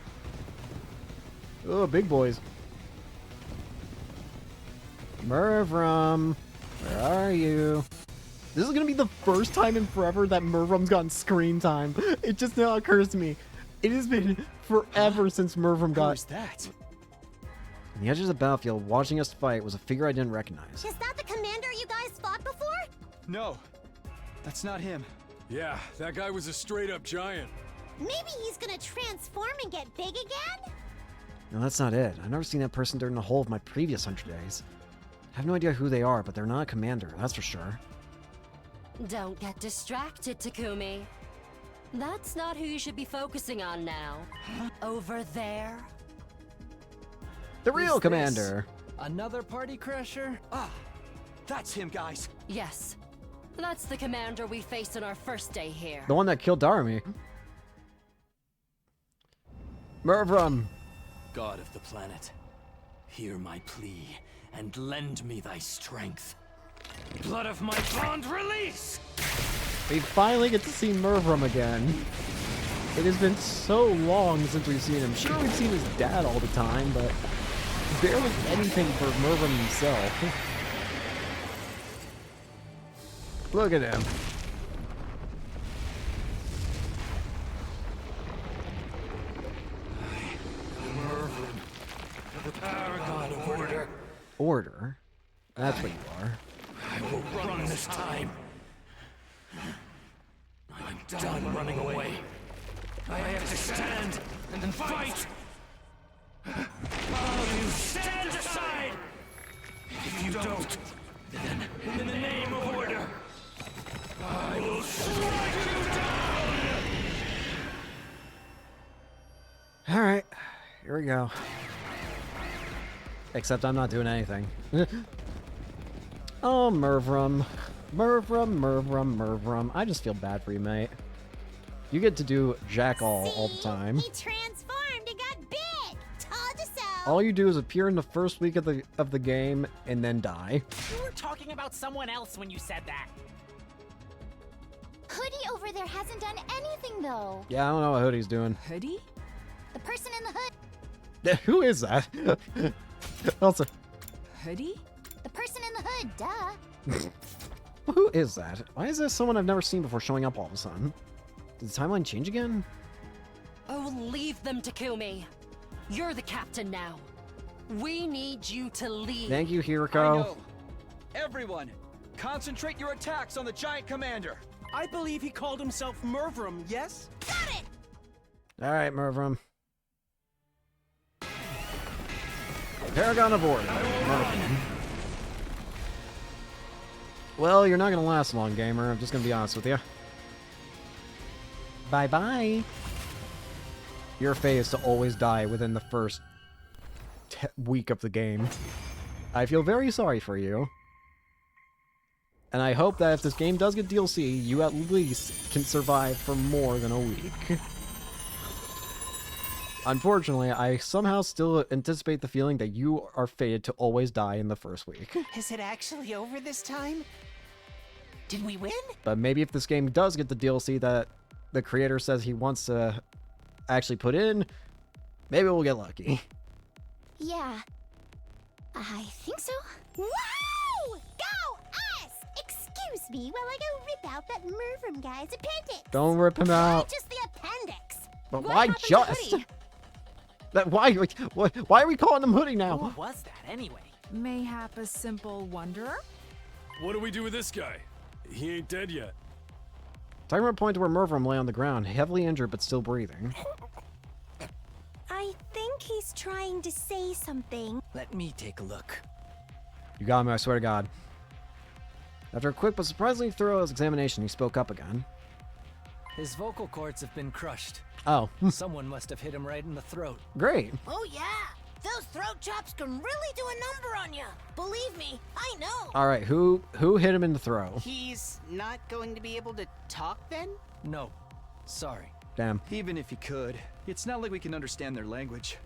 S1: Oh, big boys. Mervrum, where are you? This is gonna be the first time in forever that Mervrum's gotten screen time. It just now occurs to me. It has been forever since Mervrum got...
S10: Who's that?
S1: On the edge of the battlefield, watching us fight was a figure I didn't recognize.
S7: Is that the commander you guys fought before?
S10: No, that's not him.
S3: Yeah, that guy was a straight-up giant.
S7: Maybe he's gonna transform and get big again?
S1: No, that's not it. I've never seen that person during the whole of my previous 100 days. I have no idea who they are, but they're not a commander, that's for sure.
S9: Don't get distracted, Takumi. That's not who you should be focusing on now. Over there.
S1: The real
S10: Who's
S1: commander!
S10: this? Another party crasher? Ah, that's him, guys.
S9: Yes. That's the commander we faced on our first day here.
S1: The one that killed Darmy. Mervrum!
S5: God of the planet, hear my plea and lend me thy strength. Blood of my bond, release!
S1: We finally get to see Mervrum again. It has been so long since we've seen him. Sure, we've seen his dad all the time, but barely anything for Mervrum himself. Look at him. order. That's what you are.
S5: I will run this time. I'm done running away. I have to stand and fight. All you stand aside! If you don't, then in the name of order, I will strike you down!
S1: Alright, here we go. Except I'm not doing anything. Oh, Mervrum. Mervrum. I just feel bad for you, mate. You get to do jack all the time.
S7: He transformed and got big. Told you so.
S1: All you do is appear in the first week of the game and then die.
S8: You were talking about someone else when you said that.
S13: Hoodie over there hasn't done anything, though.
S1: Yeah, I don't know what Hoodie's doing.
S12: Hoodie?
S13: The person in the hood.
S1: Who is that? Also,
S12: Hoodie?
S13: The person in the hood, duh.
S1: who is that? Why is there someone I've never seen before showing up all of a sudden? Did the timeline change again?
S9: Oh, leave them, Takumi. You're the captain now. We need you to lead.
S1: Thank you,
S10: I
S1: Hiruko.
S10: know. Everyone, concentrate your attacks on the giant commander.
S8: I believe he called himself Mervrum, yes?
S7: Got it.
S1: Alright, Mervrum. Paragon aboard. Mervrum. Well, you're not gonna last long, gamer. I'm just gonna be honest with you. Bye-bye. Your fate is to always die within the first week of the game. I feel very sorry for you. And I hope that if this game does get DLC, you at least can survive for more than a week. Unfortunately, I somehow still anticipate the feeling that you are fated to always die in the first week.
S8: Is it actually over this time? Did we win?
S1: But maybe if this game does get the DLC that the creator says he wants to actually put in, maybe we'll get lucky.
S13: Yeah. I think so.
S7: Wow! Go us! Excuse me while I go rip out that Mervrum guy's appendix.
S1: Don't rip him out.
S7: Just the appendix.
S1: But
S7: What
S1: why
S7: happened to
S1: just?
S7: Hoodie?
S1: Why are we calling him Hoodie now?
S8: Who was that anyway?
S12: Mayhap a simple wanderer?
S3: What do we do with this guy? He ain't dead yet.
S1: Talking about a point to where Mervrum lay on the ground, heavily injured but still breathing.
S7: I think he's trying to say something.
S5: Let me take a look.
S1: You got me, I swear to God. After a quick but surprisingly thorough examination, he spoke up again.
S5: His vocal cords have been crushed.
S1: Oh,
S5: Someone must have hit him right in the throat.
S1: great.
S7: Oh yeah, those throat chops can really do a number on you. Believe me, I know.
S1: All right, who hit him in the throat?
S8: He's not going to be able to talk then?
S5: No. Sorry.
S1: Damn.
S10: Even if he could, it's not like we can understand their language.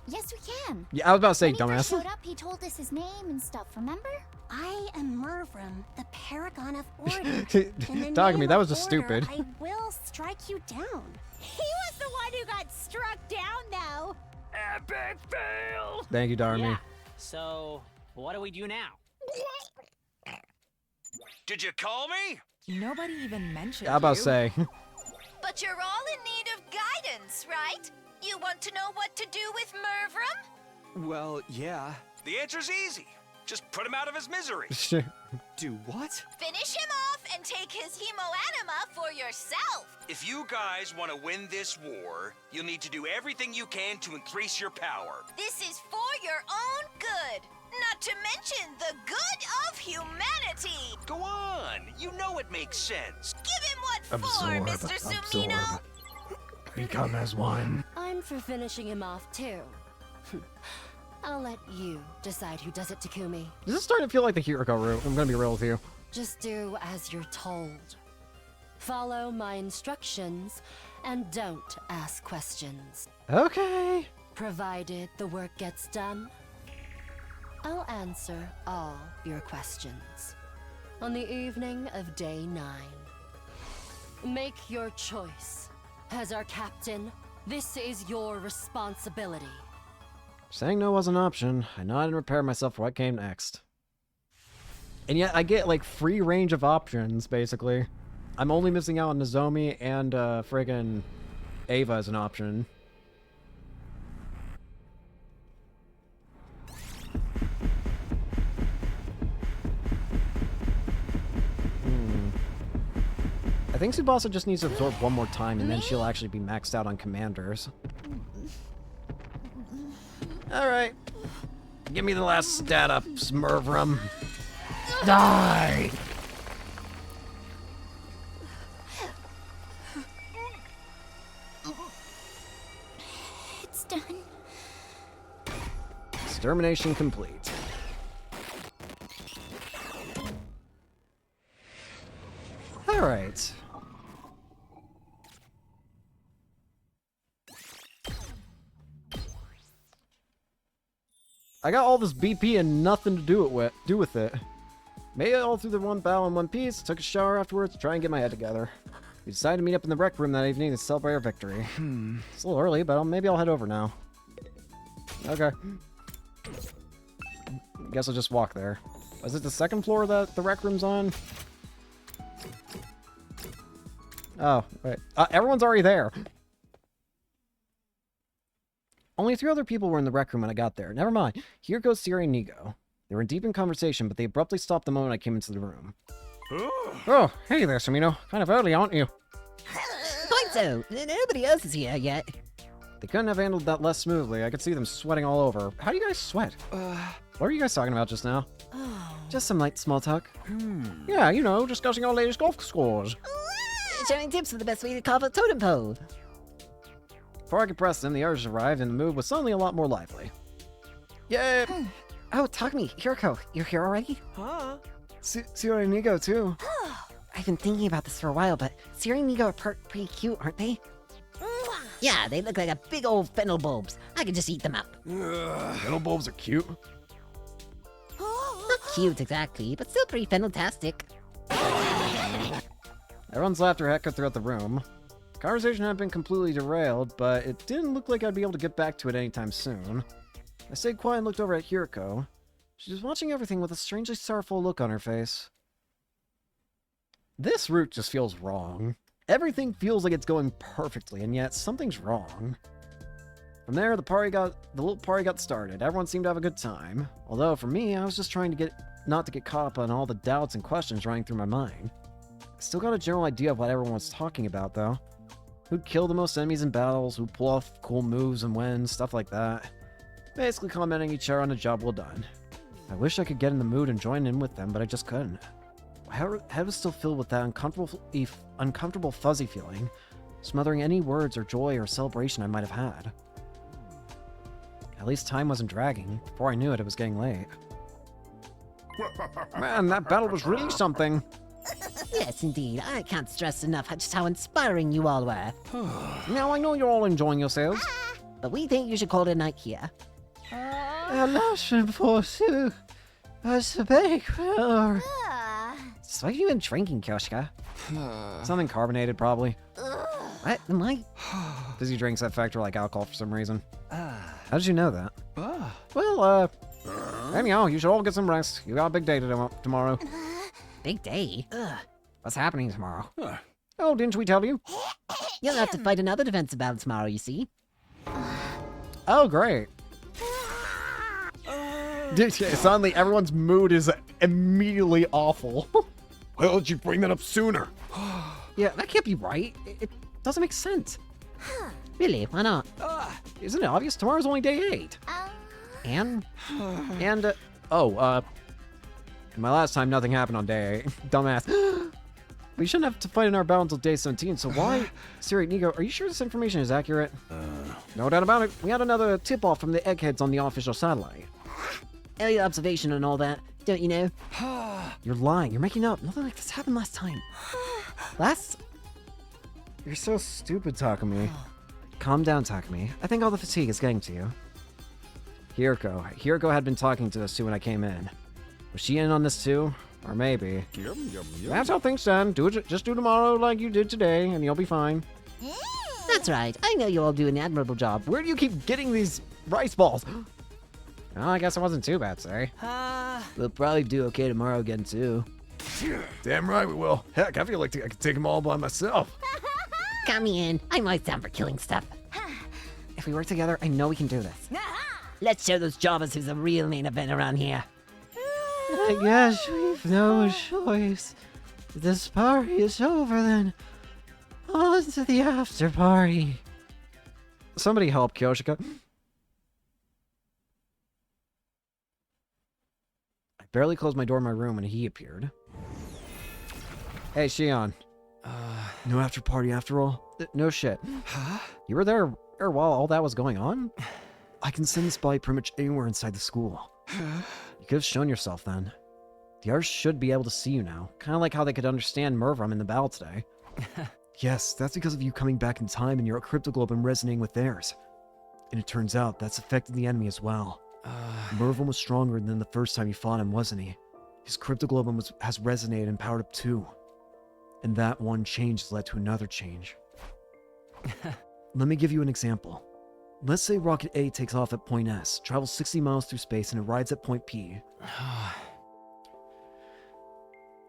S13: Yes, we can.
S1: Yeah, I was about to say,
S13: When he first
S1: dumbass.
S13: showed up, he told us his name and stuff, remember?
S7: I am Mervrum, the paragon of order. In the
S1: Talking to me,
S7: name
S1: that
S7: of
S1: was just
S7: order,
S1: stupid.
S7: I will strike you down. He was the one who got struck down, though.
S5: Epic fail!
S1: Thank you, Darmy.
S8: Yeah. So, what do we do now?
S10: Did you call me?
S12: Nobody even mentioned
S1: I was about to
S12: you.
S1: say.
S14: But you're all in need of guidance, right? You want to know what to do with Mervrum?
S10: Well, yeah.
S15: The answer's easy. Just put him out of his misery.
S10: Do what?
S14: Finish him off and take his hemoanima for yourself.
S15: If you guys want to win this war, you'll need to do everything you can to increase your power.
S14: This is for your own good, not to mention the good of humanity.
S15: Go on. You know it makes sense.
S14: Give him what for, Mr. Sumino?
S3: Become as one.
S9: I'm for finishing him off, too. I'll let you decide who does it, Takumi.
S1: This is starting to feel like the Hiruko route. I'm gonna be real with you.
S9: Just do as you're told. Follow my instructions, and don't ask questions.
S1: Okay.
S9: Provided the work gets done, I'll answer all your questions. On the evening of day 9. Make your choice. As our captain, this is your responsibility.
S1: Saying no was an option. I know I didn't prepare myself for what came next. And yet I get like free range of options, basically. I'm only missing out on Nozomi and friggin' Ava as an option. I think Tsubasa just needs to absorb one more time, and then she'll actually be maxed out on commanders. Alright. Give me the last stat up, Smurvrum. Die!
S13: It's done.
S1: Extermination complete. Alright. I got all this BP and nothing to do with it. Made it all through the one battle in one piece, took a shower afterwards to try and get my head together. We decided to meet up in the rec room that evening to celebrate our victory. It's a little early, but maybe I'll head over now. Okay. Guess I'll just walk there. Is it the second floor that the rec room's on? Oh, wait. Everyone's already there. Only 3 other people were in the rec room when I got there. Never mind. Here goes Siri and Nigo. They were deep in conversation, but they abruptly stopped the moment I came into the room. Oh, hey there, Samino. Kind of early, aren't you?
S4: Quite so. Nobody else is here yet.
S1: They couldn't have handled that less smoothly. I could see them sweating all over. How do you guys sweat? What were you guys talking about just now?
S4: Just some light small talk.
S1: Yeah, you know, discussing our latest golf scores.
S4: Sharing tips for the best way to carve a totem pole.
S1: Before I could press them, the others arrived, and the mood was suddenly a lot more lively. Yay!
S4: Oh, Takumi, Hiruko, you're here already?
S6: Huh? Siri and Nigo, too.
S4: I've been thinking about this for a while, but Siri and Nigo are pretty cute, aren't they? Yeah, they look like a big old fennel bulbs. I could just eat them up.
S3: Fennel bulbs are cute.
S4: Not cute exactly, but still pretty fennel-tastic.
S1: Everyone's laughter echoed throughout the room. The conversation had been completely derailed, but it didn't look like I'd be able to get back to it anytime soon. I stayed quiet and looked over at Hiruko. She was watching everything with a strangely sorrowful look on her face. This route just feels wrong. Everything feels like it's going perfectly, and yet something's wrong. From there, the little party got started. Everyone seemed to have a good time. Although, for me, I was just trying to not to get caught up on all the doubts and questions running through my mind. I still got a general idea of what everyone was talking about, though. Who'd kill the most enemies in battles, who'd pull off cool moves and win, stuff like that. Basically complimenting each other on a job well done. I wish I could get in the mood and join in with them, but I just couldn't. My head was still filled with that uncomfortable fuzzy feeling, smothering any words or joy or celebration I might have had. At least time wasn't dragging. Before I knew it, it was getting late. Man, that battle was really something.
S4: Yes, indeed. I can't stress enough just how inspiring you all were.
S1: Now I know you're all enjoying yourselves.
S4: But we think you should call it a night here.
S6: Alas, forsooth, as the baker.
S1: So what have you been drinking, Kyoshika? Something carbonated, probably.
S4: What? Am I?
S1: Fizzy drinks that factor like alcohol for some reason. How did you know that? Well, anyhow, you should all get some rest. You got a big day tomorrow.
S4: Big day?
S1: What's happening tomorrow? Oh, didn't we tell you?
S4: You'll have to fight another defensive battle tomorrow, you see.
S1: Oh, great. Dude, suddenly everyone's mood is immediately awful.
S3: Why don't you bring that up sooner?
S1: Yeah, that can't be right. It doesn't make sense.
S4: Really? Why not?
S1: Isn't it obvious? Tomorrow's only day 8. And in my last time, nothing happened on day 8. Dumbass. We shouldn't have to fight in our battle until day 17, so why? Siri, Nigo, are you sure this information is accurate? No doubt about it. We had another tip-off from the eggheads on the official satellite.
S4: Early observation and all that, don't you know?
S1: You're lying. You're making up. Nothing like this happened last time. You're so stupid, Takumi. Calm down, Takumi. I think all the fatigue is getting to you. Hiruko had been talking to us too when I came in. Was she in on this too? Or maybe. That's how things stand. Just do tomorrow like you did today, and you'll be fine.
S4: That's right. I know you all do an admirable job.
S1: Where do you keep getting these rice balls? Well, I guess it wasn't too bad, sorry.
S6: We'll probably do okay tomorrow again, too.
S3: Damn right we will. Heck, I feel like I could take them all by myself.
S4: Come in. I'm always down for killing stuff.
S1: If we work together, I know we can do this.
S4: Let's show those Javas who's the real main event around here.
S6: I guess we've no choice. This party is over then. On to the after party.
S1: Somebody help Kyoshika. I barely closed my door in my room when he appeared. Hey, Shion.
S6: No after party after all?
S1: No shit.
S10: Huh?
S1: You were there while all that was going on?
S6: I can send this by pretty much anywhere inside the school.
S1: You could have shown yourself then. The others should be able to see you now. Kind of like how they could understand Mervrum in the battle today.
S6: Yes, that's because of you coming back in time and your cryptoglobin resonating with theirs. And it turns out that's affected the enemy as well. Mervrum was stronger than the first time you fought him, wasn't he? His cryptoglobin has resonated and powered up too. And that one change has led to another change. Let me give you an example. Let's say Rocket A takes off at point S, travels 60 miles through space, and arrives at point P.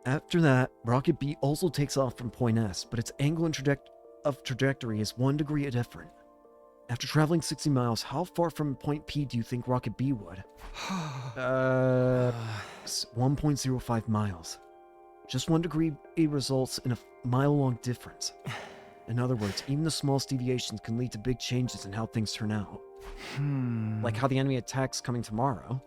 S6: After that, Rocket B also takes off from point S, but its angle and trajectory is 1 degree different. After traveling 60 miles, how far from point P do you think Rocket B would? 1.05 miles. Just 1 degree results in a mile-long difference. In other words, even the smallest deviations can lead to big changes in how things turn out.
S1: Like how the enemy attacks coming tomorrow.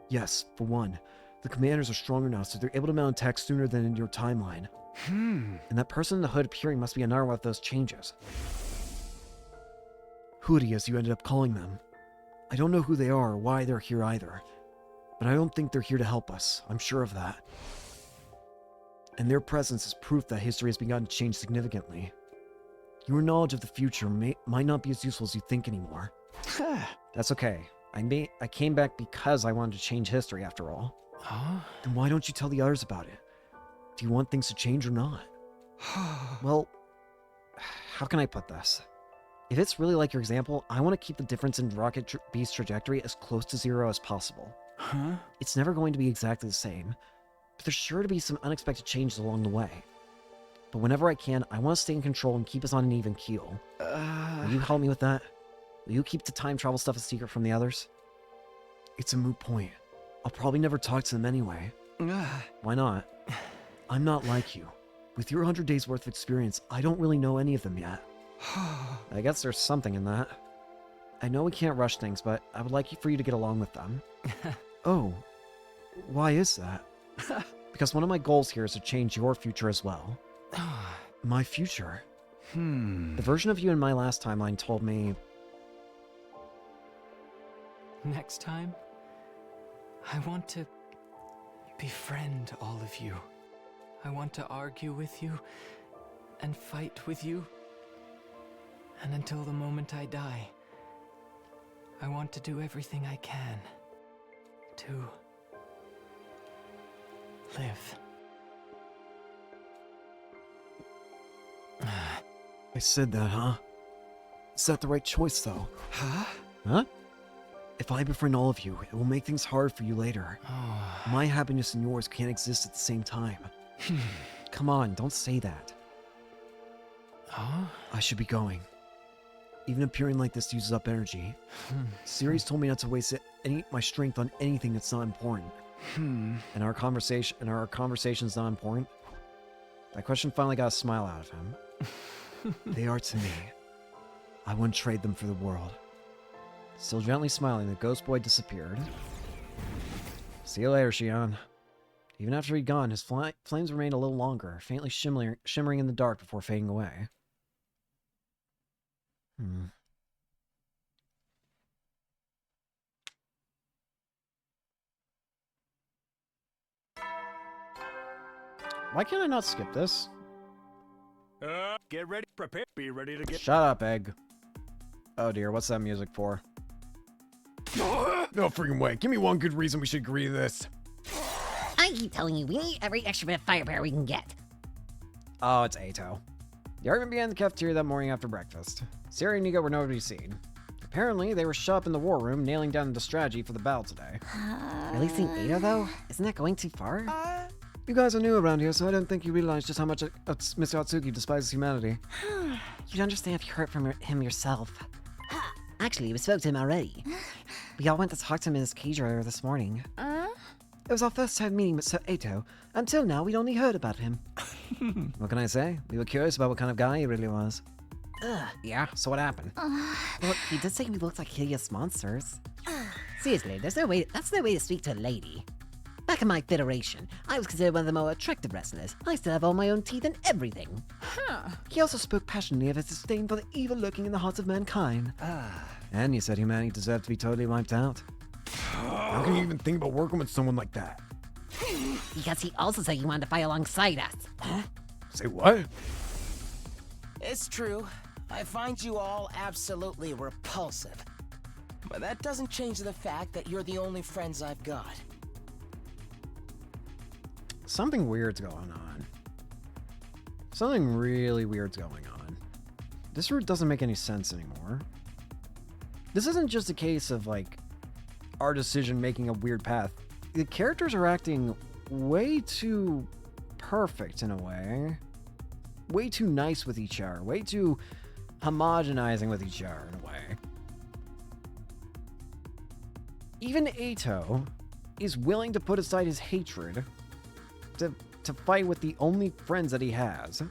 S6: Yes, for one. The commanders are stronger now, so they're able to mount attacks sooner than in your timeline.
S1: And that person in the hood appearing must be another one of those changes.
S6: Hoodie, as you ended up calling them. I don't know who they are or why they're here either. But I don't think they're here to help us. I'm sure of that. And their presence is proof that history has begun to change significantly. Your knowledge of the future might not be as useful as you think anymore.
S1: That's okay. I came back because I wanted to change history after all.
S6: Then why don't you tell the others about it? Do you want things to change or not?
S1: Well, how can I put this? If it's really like your example, I want to keep the difference in Rocket B's trajectory as close to 0 as possible. It's never going to be exactly the same, but there's sure to be some unexpected changes along the way. But whenever I can, I want to stay in control and keep us on an even keel. Will you help me with that? Will you keep the time travel stuff a secret from the others?
S6: It's a moot point. I'll probably never talk to them anyway.
S1: Why not?
S6: I'm not like you. With your 100 days worth of experience, I don't really know any of them yet.
S1: I guess there's something in that. I know we can't rush things, but I would like for you to get along with them.
S6: Oh, why is that?
S1: Because one of my goals here is to change your future as well.
S6: My future?
S1: The version of you in my last timeline told me...
S2: Next time, I want to befriend all of you. I want to argue with you and fight with you. And until the moment I die, I want to do everything I can to live.
S6: I said that, huh? Is that the right choice, though?
S1: Huh?
S6: If I befriend all of you, it will make things hard for you later. My happiness and yours can't exist at the same time.
S1: Come on, don't say that.
S6: I should be going. Even appearing like this uses up energy. Siri's told me not to waste my strength on anything that's not important.
S1: And our conversation's not important? That question finally got a smile out of him.
S6: They are to me. I wouldn't trade them for the world.
S1: Still gently smiling, the ghost boy disappeared. See you later, Shion. Even after he'd gone, his flames remained a little longer, faintly shimmering in the dark before fading away. Why can't I not skip this?
S5: Get ready, prepare, be ready to get...
S1: Shut up, Egg. Oh dear, what's that music for?
S3: No freaking way. Give me one good reason we should agree to this.
S4: I keep telling you, we need every extra bit of firepower we can get.
S1: Oh, it's Ato. The argument began in the cafeteria that morning after breakfast. Siri and Nico were nowhere to be seen. Apparently, they were shut up in the war room, nailing down the strategy for the battle today.
S4: Releasing Ato, though? Isn't that going too far?
S6: You guys are new around here, so I don't think you realize just how much Mr. Atsuki despises humanity.
S4: You'd understand if you heard from him yourself. Actually, we spoke to him already. We all went to talk to him in his cage earlier this morning.
S6: It was our first time meeting with Sir Eito. Until now, we'd only heard about him. What can I say? We were curious about what kind of guy he really was.
S4: Yeah, so what happened?
S6: Well, he did say we looked like hideous monsters.
S4: Seriously, that's no way to speak to a lady. Back in my federation, I was considered one of the more attractive wrestlers. I still have all my own teeth and everything.
S6: He also spoke passionately of his disdain for the evil lurking in the hearts of mankind. And he said humanity deserved to be totally wiped out.
S3: How can you even think about working with someone like that?
S4: Because he also said he wanted to fight alongside us.
S3: Say what?
S8: It's true. I find you all absolutely repulsive. But that doesn't change the fact that you're the only friends I've got.
S1: Something weird's going on. Something really weird's going on. This route doesn't make any sense anymore. This isn't just a case of, like, our decision making a weird path. The characters are acting way too perfect in a way. Way too nice with each other. Way too homogenizing with each other in a way. Even Eito is willing to put aside his hatred to fight with the only friends that he has.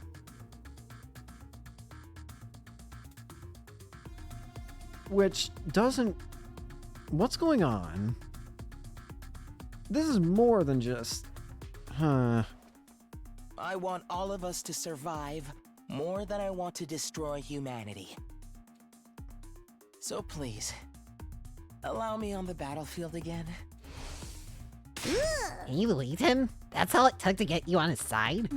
S1: Which doesn't... What's going on? This is more than just...
S8: I want all of us to survive more than I want to destroy humanity. So please, allow me on the battlefield again.
S4: You believe him? That's all it took to get you on his side?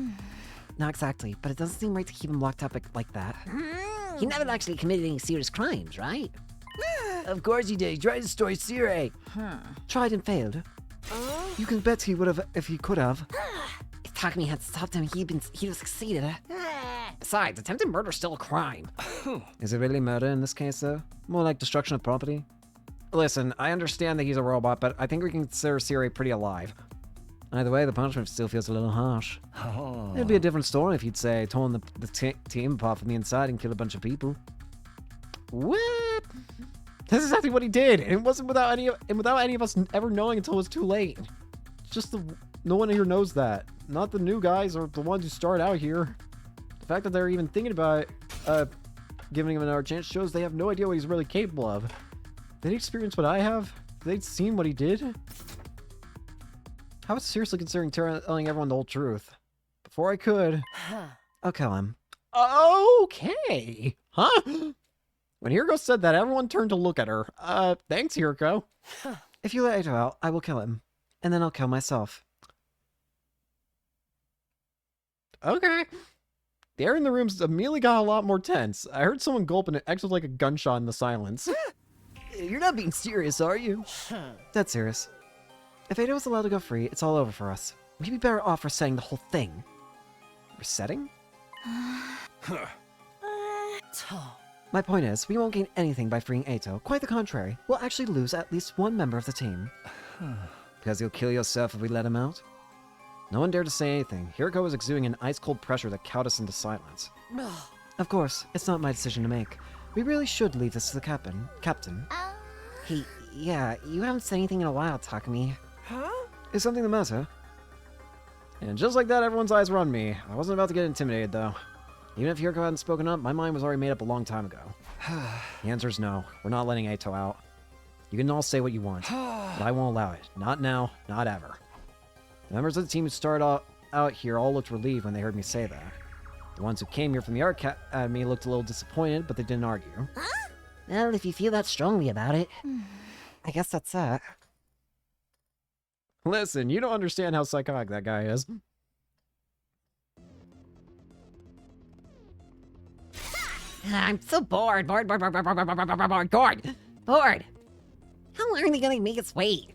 S6: Not exactly, but it doesn't seem right to keep him locked up like that.
S4: He never actually committed any serious crimes, right?
S6: Of course he did. He tried to destroy Sire. Tried and failed. You can bet he would have if he could have.
S4: If Takumi had stopped him, he'd have succeeded. Besides, attempted murder's still a crime.
S1: Is it really murder in this case, though? More like destruction of property? Listen, I understand that he's a robot, but I think we can consider Siri pretty alive. Either way, the punishment still feels a little harsh. It'd be a different story if you'd say torn the team apart from the inside and killed a bunch of people. What? That's exactly what he did, and it wasn't without any of us ever knowing until it was too late. It's just no one here knows that. Not the new guys or the ones who start out here. The fact that they're even thinking about giving him another chance shows they have no idea what he's really capable of. Did he experience what I have? They'd seen what he did? I was seriously considering telling everyone the whole truth. Before I could.
S6: I'll kill him.
S1: Okay. Huh? When Hiruko said that, everyone turned to look at her. Thanks, Hiruko.
S6: If you let Eito out, I will kill him. And then I'll kill myself.
S1: Okay. The air in the rooms immediately got a lot more tense. I heard someone gulp and it echoed like a gunshot in the silence.
S6: You're not being serious, are you? Dead serious. If Eito was allowed to go free, it's all over for us. We'd be better off resetting the whole thing.
S1: Resetting?
S6: My point is, we won't gain anything by freeing Eito. Quite the contrary. We'll actually lose at least one member of the team.
S1: Because you'll kill yourself if we let him out? No one dared to say anything. Hiruko was exuding an ice-cold pressure that cowed us into silence.
S6: Of course, it's not my decision to make. We really should leave this to the captain.
S4: Hey, yeah, you haven't said anything in a while, Takumi.
S6: Is something the matter?
S1: And just like that, everyone's eyes were on me. I wasn't about to get intimidated, though. Even if Hiruko hadn't spoken up, my mind was already made up a long time ago. The answer is no. We're not letting Eito out. You can all say what you want, but I won't allow it. Not now, not ever. The members of the team who started out here all looked relieved when they heard me say that. The ones who came here from the Art Academy looked a little disappointed, but they didn't argue.
S4: Well, if you feel that strongly about it,
S6: I guess that's it.
S1: Listen, you don't understand how psychotic that guy is.
S4: I'm so bored. Bored. How long are they gonna make us wait?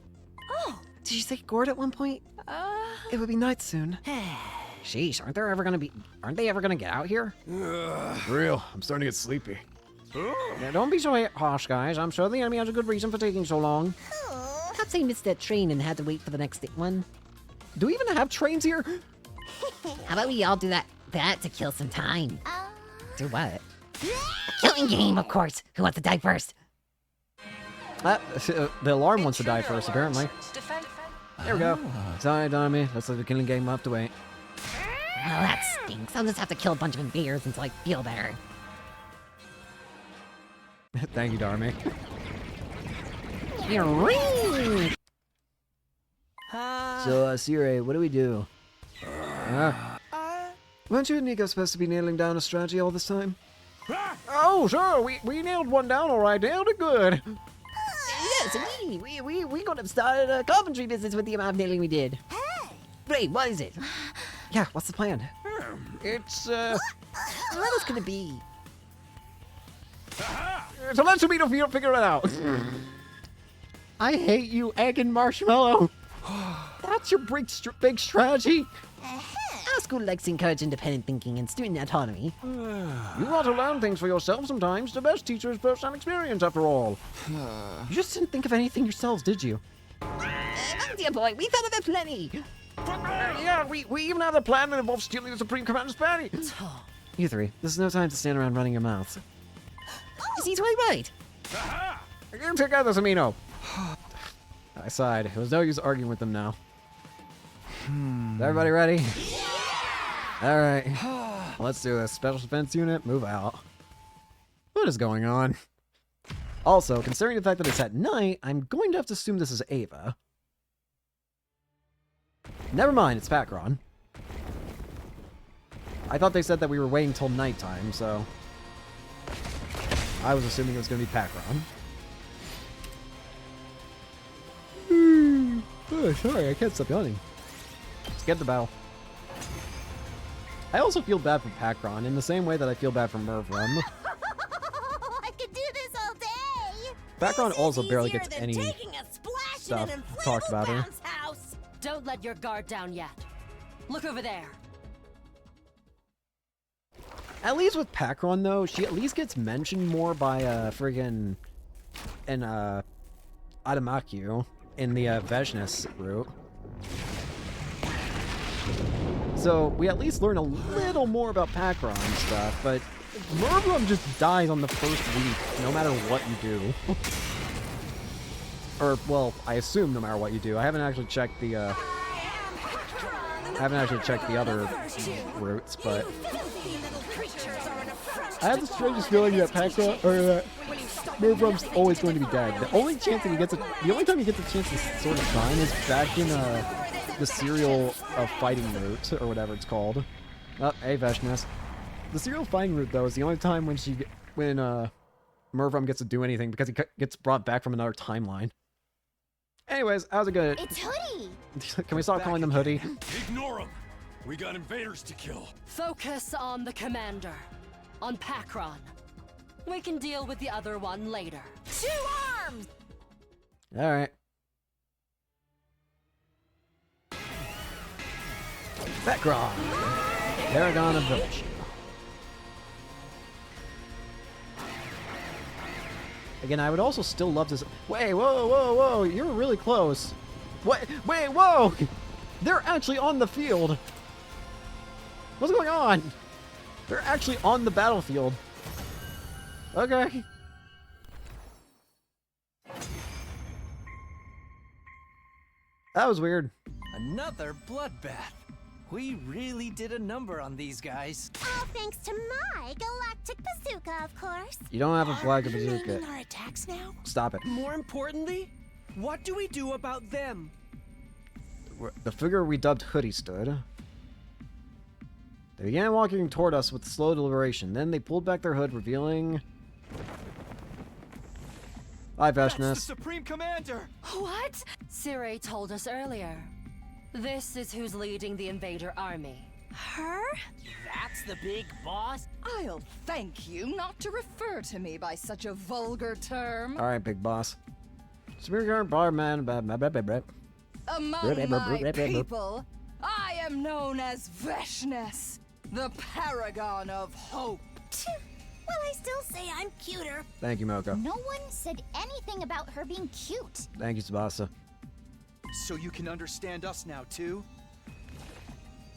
S6: Oh, did you say gourd at one point? It would be night soon.
S1: Sheesh, aren't they ever gonna get out here?
S3: For real, I'm starting to get sleepy.
S1: Yeah, don't be so harsh, guys. I'm sure the enemy has a good reason for taking so long.
S4: Perhaps they missed that train and had to wait for the next one.
S1: Do we even have trains here?
S4: How about we all do that to kill some time?
S1: Do what?
S4: A killing game, of course. Who wants to die first?
S1: The alarm wants to die first, apparently. There we go. Sorry, Tommy. Looks like the killing game will have to wait.
S4: Oh, that stinks. I'll just have to kill a bunch of invaders until I feel better.
S1: Thank you, Darmy. So, Sire, what do we do? Weren't you and Nico supposed to be nailing down a strategy all this time? Oh, sure. We nailed one down all right. Nailed it good.
S4: Yes, we could have started a carpentry business with the amount of nailing we did. Great, what is it?
S1: Yeah, what's the plan?
S4: It's, what is gonna be?
S1: So let's meet if you don't figure it out. I hate you, Egg and Marshmallow. That's your big strategy?
S4: Our school likes to encourage independent thinking and student autonomy.
S1: You want to learn things for yourself sometimes. The best teacher is first-hand experience, after all. You just didn't think of anything yourselves, did you?
S4: My dear boy, we thought of it plenty.
S1: Yeah, we even had a plan that involves stealing the Supreme Commander's patty. You three, this is no time to stand around running your mouths.
S4: He's quite right.
S1: You together, Samino. I sighed. It was no use arguing with them now. Is everybody ready? All right. Let's do this. Special Defense Unit, move out. What is going on? Also, considering the fact that it's at night, I'm going to have to assume this is Ava. Never mind, it's Pakron. I thought they said that we were waiting till nighttime, so... I was assuming it was going to be Pakron. Oh, sorry, I can't stop yawning. Let's get the battle. I also feel bad for Pakron in the same way that I feel bad for Mervrum.
S7: I could do this all day.
S1: Pakron also barely gets any stuff talked about her.
S9: Don't let your guard down yet. Look over there.
S1: At least with Pakron, though, she at least gets mentioned more by friggin' Adamakyu in the Vejnes route. So we at least learn a little more about Pakron and stuff, but Mervrum just dies on the first week, no matter what you do. Or, well, I assume no matter what you do. I haven't actually checked the other routes, but I have the strangest feeling that Pakron, or that Mervrum's always going to be dead. The only time he gets a chance to sort of shine is back in the serial fighting route, or whatever it's called. Oh, hey, Veshnes. The serial fighting route, though, is the only time when Mervrum gets to do anything, because he gets brought back from another timeline. Anyways, how's it going?
S7: It's Hoodie!
S1: Can we stop calling them Hoodie?
S5: Ignore them! We got invaders to kill.
S9: Focus on the commander. On Pakron. We can deal with the other one later.
S7: 2 arms!
S1: Alright. Pakron! Paragon of Virtue. Again, I would also still love to... Wait, whoa, you're really close. What? Wait, whoa! They're actually on the field. What's going on? They're actually on the battlefield. Okay. That was weird.
S16: Another bloodbath. We really did a number on these guys.
S7: All thanks to my galactic bazooka, of course.
S1: You don't have a flag of bazooka.
S8: Our attacks now?
S1: Stop it.
S8: More importantly, what do we do about them?
S1: The figure we dubbed Hoodie stood. They began walking toward us with slow deliberation. Then they pulled back their hood, revealing... Hi, Veshnes.
S10: That's the Supreme Commander!
S9: What? Sire told us earlier. This is who's leading the invader army.
S17: Her?
S8: That's the big boss?
S17: I'll thank you not to refer to me by such a vulgar term.
S1: Alright, big boss. Superior barman.
S17: Among my people, I am known as Veshnes, the paragon of hope.
S7: Well, I still say I'm cuter.
S1: Thank you, Moko.
S7: No one said anything about her being cute.
S1: Thank you, Tsubasa.
S10: So you can understand us now, too?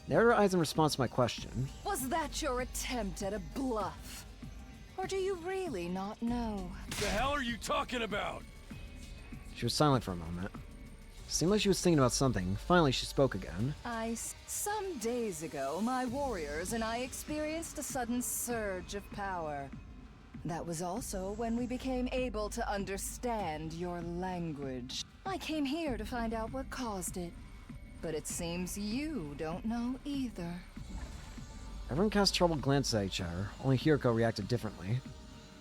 S1: Narrow eyes in response to my question.
S17: Was that your attempt at a bluff? Or do you really not know?
S5: The hell are you talking about?
S1: She was silent for a moment.
S6: Seemed like she was thinking about something. Finally, she spoke again.
S17: Some days ago, my warriors and I experienced a sudden surge of power. That was also when we became able to understand your language. I came here to find out what caused it. But it seems you don't know either.
S6: Everyone cast troubled glances at each other. Only Hiruko reacted differently.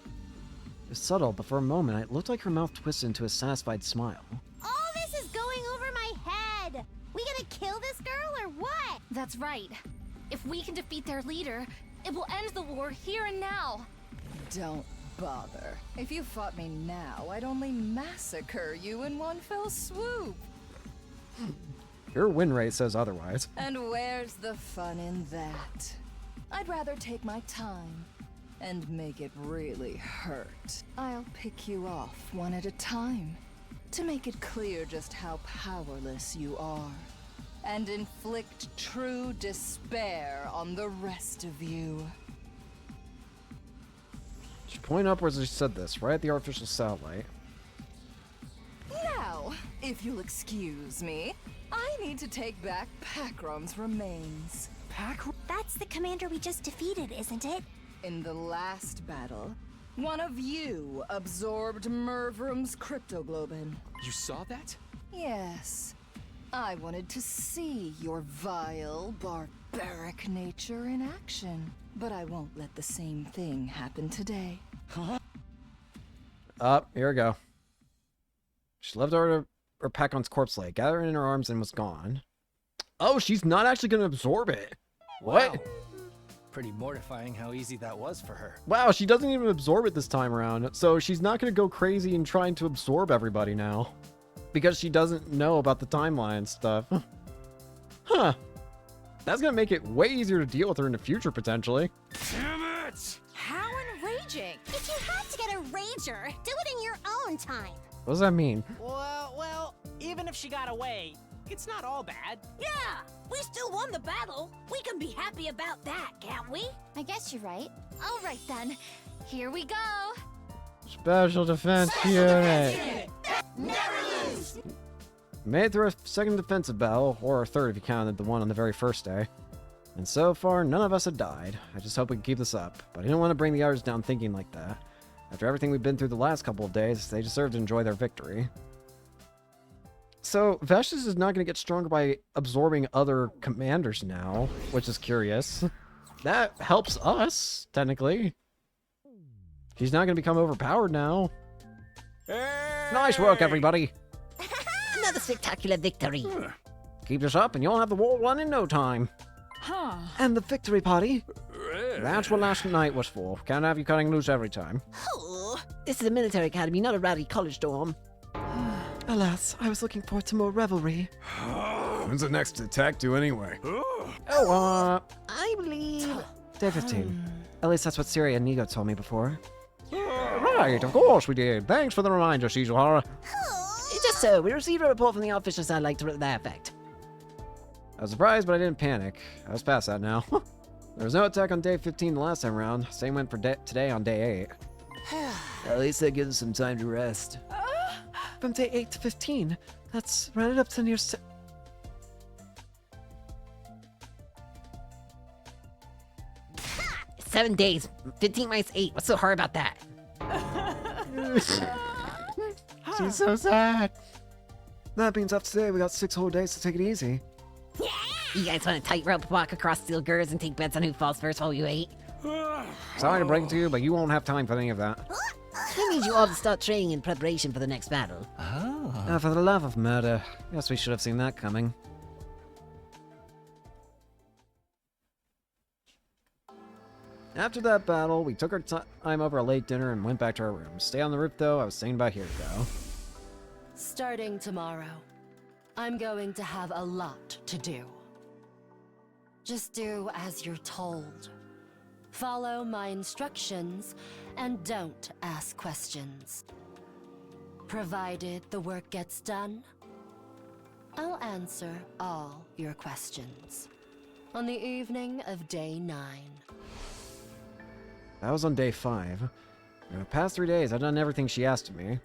S6: It was subtle, but for a moment, it looked like her mouth twisted into a satisfied smile.
S7: All this is going over my head! We gonna kill this girl or what?
S11: That's right. If we can defeat their leader, it will end the war here and now.
S17: Don't bother. If you fought me now, I'd only massacre you in one fell swoop.
S6: Your win rate says otherwise.
S17: And where's the fun in that? I'd rather take my time and make it really hurt. I'll pick you off one at a time to make it clear just how powerless you are and inflict true despair on the rest of you.
S6: She pointed upwards as she said this, right at the artificial satellite.
S17: Now, if you'll excuse me, I need to take back Pakrom's remains.
S7: That's the commander we just defeated, isn't it?
S17: In the last battle, one of you absorbed Mervrum's cryptoglobin.
S10: You saw that?
S17: Yes. I wanted to see your vile, barbaric nature in action. But I won't let the same thing happen today.
S6: Here we go. She left her Pakon's corpse lay, gathered it in her arms, and was gone. Oh, she's not actually going to absorb it. What?
S16: Wow. Pretty mortifying how easy that was for her.
S6: Wow, she doesn't even absorb it this time around. So she's not going to go crazy and trying to absorb everybody now. Because she doesn't know about the timeline stuff. Huh. That's going to make it way easier to deal with her in the future, potentially.
S5: Damn it!
S7: How enraging! If you had to get a rager, do it in your own time.
S6: What does that mean?
S18: Well, even if she got away, it's not all bad.
S9: Yeah, we still won the battle. We can be happy about that, can't we?
S13: I guess you're right. All right then. Here we go.
S6: Special Defense Unit!
S5: Never lose!
S6: Made it through a second defensive battle, or a third if you counted the one on the very first day. And so far, none of us have died. I just hope we can keep this up, but I didn't want to bring the others down thinking like that. After everything we've been through the last couple of days, they deserve to enjoy their victory. So, Vashtis is not going to get stronger by absorbing other commanders now, which is curious. That helps us, technically. She's not going to become overpowered now.
S5: Hey!
S6: Nice work, everybody!
S4: Another spectacular victory.
S6: Keep this up and you'll have the war won in no time.
S12: Huh.
S6: And the victory party? That's what last night was for. Can't have you cutting loose every time.
S4: This is a military academy, not a rowdy college dorm.
S6: Alas, I was looking forward to more revelry.
S3: When's the next attack due anyway?
S4: I believe...
S6: Day 15. At least that's what Syria and Nigo told me before. Right, of course we did. Thanks for the reminder, Shizuhara.
S4: Just so, we received a report from the official satellite to that effect.
S6: I was surprised, but I didn't panic. I was past that now. There was no attack on day 15 the last time around. Same went for today on day 8.
S4: At least that gives us some time to rest.
S6: From day 8 to 15, that's rounded up to near
S4: 7 days. 15 minus 8. What's so hard about that?
S6: She's so sad. That means after today, we got 6 whole days to take it easy.
S4: You guys want to tightrope walk across steel girders and take bets on who falls first while you ate?
S6: Sorry to break it to you, but you won't have time for any of that.
S4: That means you all to start training in preparation for the next battle.
S6: For the love of murder. Guess we should have seen that coming. After that battle, we took our time over a late dinner and went back to our rooms. Stay on the roof, though. I was staying by Hiruko.
S9: Starting tomorrow, I'm going to have a lot to do. Just do as you're told. Follow my instructions and don't ask questions. Provided the work gets done, I'll answer all your questions. On the evening of day 9.
S6: That was on day 5. In the past 3 days, I've done everything she asked of me.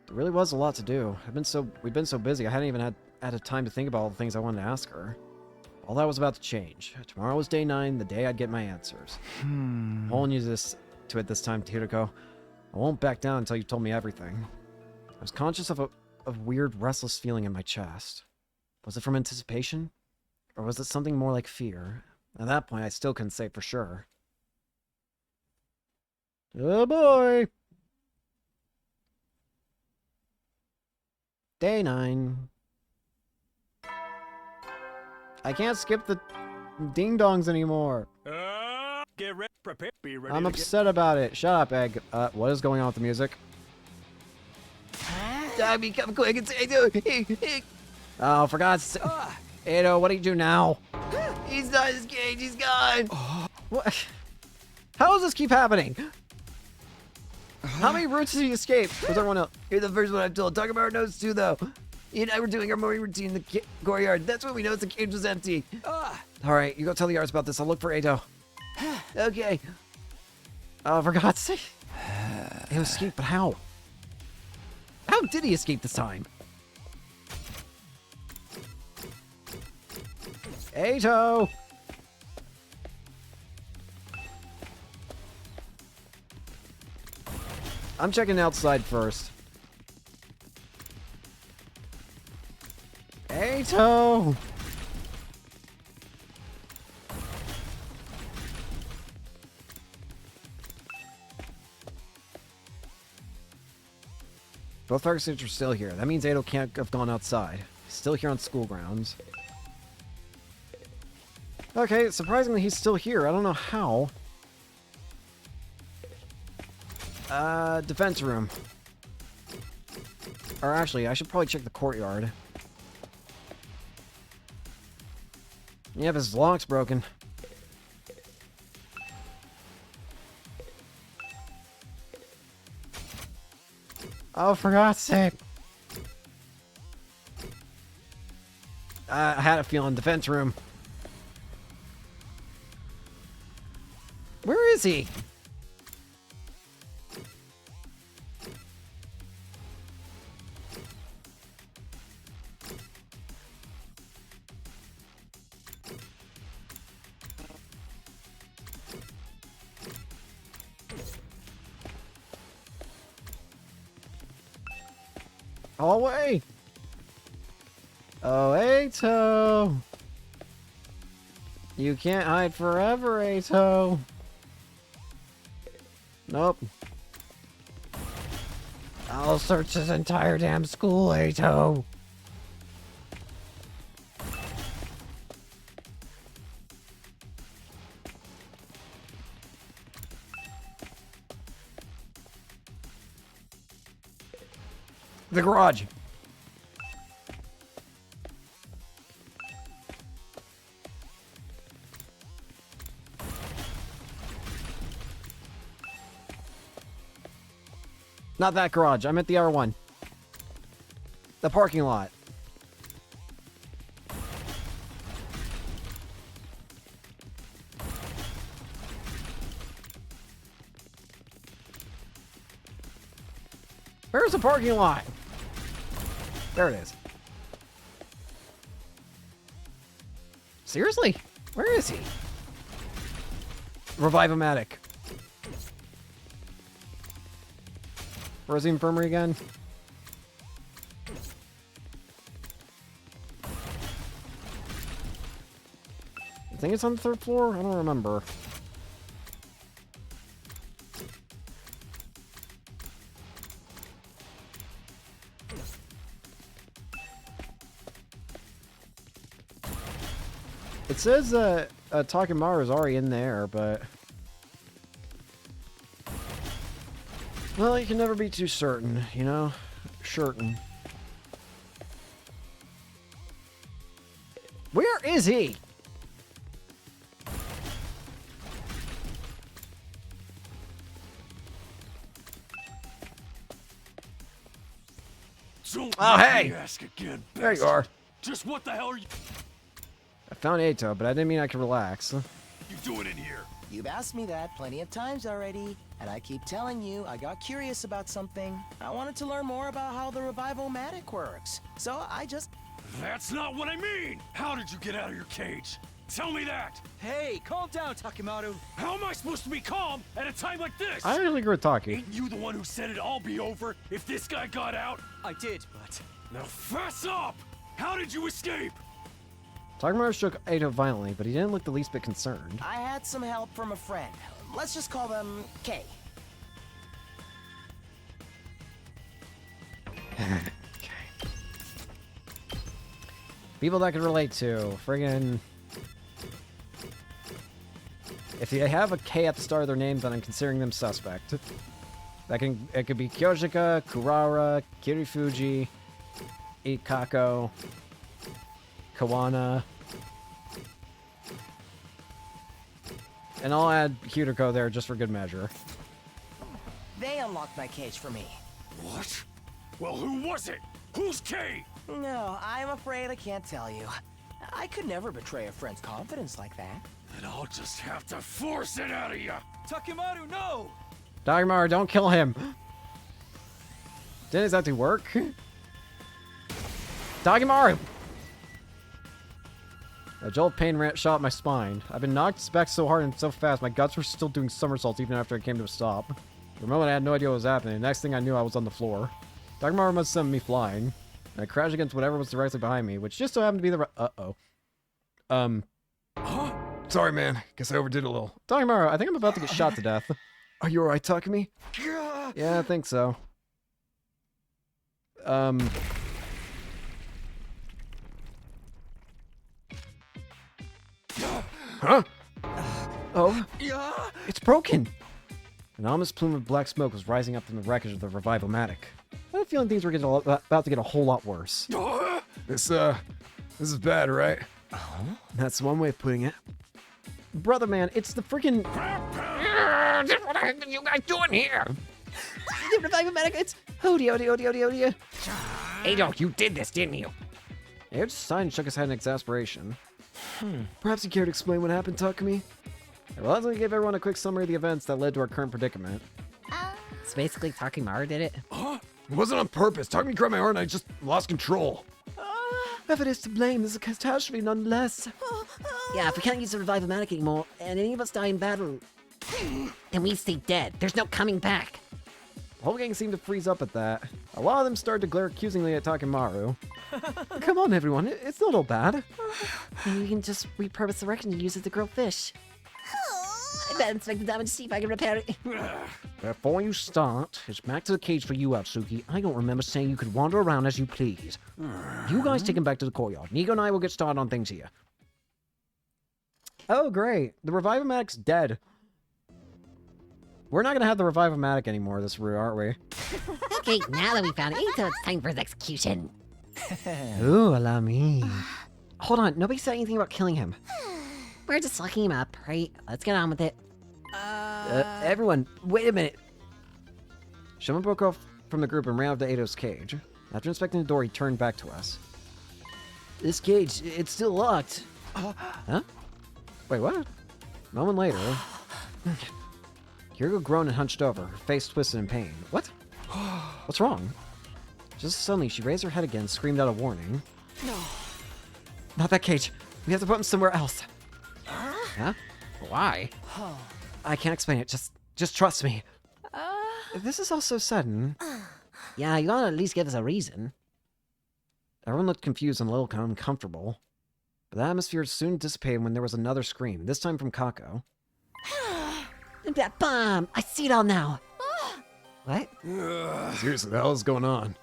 S6: There really was a lot to do. We've been so busy, I hadn't even had
S1: had time to think about all the things I wanted to ask her. All that was about to change. Tomorrow was day 9, the day I'd get my answers. I'm holding you to it this time, Hiruko. I won't back down until you've told me everything. I was conscious of a weird, restless feeling in my chest. Was it from anticipation? Or was it something more like fear? At that point, I still couldn't say for sure. Oh boy! Day 9. I can't skip the ding-dongs anymore.
S5: Get ready, prepare, be ready.
S1: I'm upset about it. Shut up, Egg. What is going on with the music? Dogby, come quick. It's Edo. Oh, for God's sake. Edo, what do you do now? He's not his cage. He's gone. What? How does this keep happening? How many routes did he escape? Was everyone else? You're the first one I've told. Talk about our notes too, though. You and I were doing our morning routine in the courtyard. That's when we noticed the cage was empty. All right, you go tell the yards about this. I'll look for Edo. Okay. Oh, for God's sake. He escaped, but how? How did he escape this time? Edo! I'm checking outside first. Edo! Both targets are still here. That means Edo can't have gone outside. He's still here on school grounds. Okay, surprisingly he's still here. I don't know how. Defense room. Or actually, I should probably check the courtyard. Yep, his lock's broken. Oh, for God's sake. I had a feeling. Defense room. Where is he? Hallway. Oh, Eito. You can't hide forever, Eito. Nope. I'll search this entire damn school, Eito. The garage. Not that garage. I'm at the other one. The parking lot. Where's the parking lot? There it is. Seriously? Where is he? Revive-O-Matic. Where's the infirmary again? I think it's on the 3rd floor? I don't remember. It says Takemaru is already in there, but... Well, you can never be too certain, you know? Certain. Where is he? Oh, hey!
S5: Ask again,
S1: there you are.
S5: Just what the hell are you?
S1: I found Eito, but I didn't mean I could relax.
S5: You doing in here?
S8: You've asked me that plenty of times already, and I keep telling you I got curious about something. I wanted to learn more about how the Revive-O-Matic works, so I just...
S5: That's not what I mean! How did you get out of your cage? Tell me that!
S10: Hey, calm down, Takimaru.
S5: How am I supposed to be calm at a time like this?
S1: I really agree with Taki.
S5: Ain't you the one who said it'd all be over if this guy got out?
S10: I did, but...
S5: Now fess up! How did you escape?
S1: Takimaru shook Edo violently, but he didn't look the least bit concerned.
S8: I had some help from a friend. Let's just call them K.
S1: People that I could relate to. Friggin'... If they have a K at the start of their names, then I'm considering them suspect. It could be Kyoshika, Kurara, Kirifuji, Ikako, Kawana. And I'll add Hiruko there just for good measure.
S8: They unlocked my cage for me.
S5: What? Well, who was it? Who's K?
S8: No, I'm afraid I can't tell you. I could never betray a friend's confidence like that.
S5: Then I'll just have to force it out of you.
S10: Takimaru, no!
S1: Takimaru, don't kill him! Didn't exactly work. Takimaru! A jolt of pain shot up my spine. I've been knocked back so hard and so fast, my guts were still doing somersaults even after I came to a stop. For a moment, I had no idea what was happening. The next thing I knew, I was on the floor. Takimaru must have sent me flying. And I crashed against whatever was directly behind me, which just so happened to be the uh-oh.
S3: Huh? Sorry, man. Guess I overdid a little.
S1: Takimaru, I think I'm about to get shot to death.
S3: Are you alright, Takumi?
S1: Yeah, I think so.
S3: Huh?
S1: Oh, it's broken! An ominous plume of black smoke was rising up from the wreckage of the Revival-matic. I had a feeling things were about to get a whole lot worse.
S3: This is bad, right?
S1: That's one way of putting it. Brother man, it's the freaking...
S4: What the heck are you guys doing here? The Revival-matic, it's... Hody. Ado, you did this, didn't you?
S1: Ado just sighed and shook his head in exasperation.
S6: Perhaps you care to explain what happened, Takumi?
S1: I reluctantly gave everyone a quick summary of the events that led to our current predicament.
S4: So basically, Takimaru did it?
S3: Huh? It wasn't on purpose. Takumi grabbed my arm and I just lost control.
S6: Whoever is to blame, this is a catastrophe nonetheless.
S4: Yeah, if we can't use the Revival-matic anymore, and any of us die in battle, then we stay dead. There's no coming back.
S1: The whole gang seemed to freeze up at that. A lot of them started to glare accusingly at Takimaru.
S6: Come on, everyone. It's not all bad.
S4: Maybe we can just repurpose the wreckage and use it to grow fish. I better inspect the damage to see if I can repair it.
S1: Before you start, it's back to the cage for you, Atsuki. I don't remember saying you could wander around as you please. You guys take him back to the courtyard. Nigo and I will get started on things here. Oh, great. The Revival-matic's dead. We're not going to have the Revival-matic anymore this route, aren't we?
S4: Okay, now that we found Ito, it's time for his execution.
S1: Ooh, allow me.
S4: Hold on, nobody said anything about killing him. We're just locking him up, right? Let's get on with it.
S1: Everyone, wait a minute. Shima broke off from the group and ran up to Ado's cage. After inspecting the door, he turned back to us.
S6: This cage, it's still locked.
S1: Huh? Wait, what? A moment later, Hiruko groaned and hunched over, her face twisted in pain. What? What's wrong? Just suddenly, she raised her head again and screamed out a warning.
S4: No.
S1: Not that cage. We have to put him somewhere else. Huh? Why? I can't explain it. Just trust me. This is all so sudden.
S4: Yeah, you gotta at least give us a reason.
S1: Everyone looked confused and a little uncomfortable. But the atmosphere soon dissipated when there was another scream, this time from Kako.
S4: That bomb! I see it all now! What?
S3: Seriously, the hell is going on?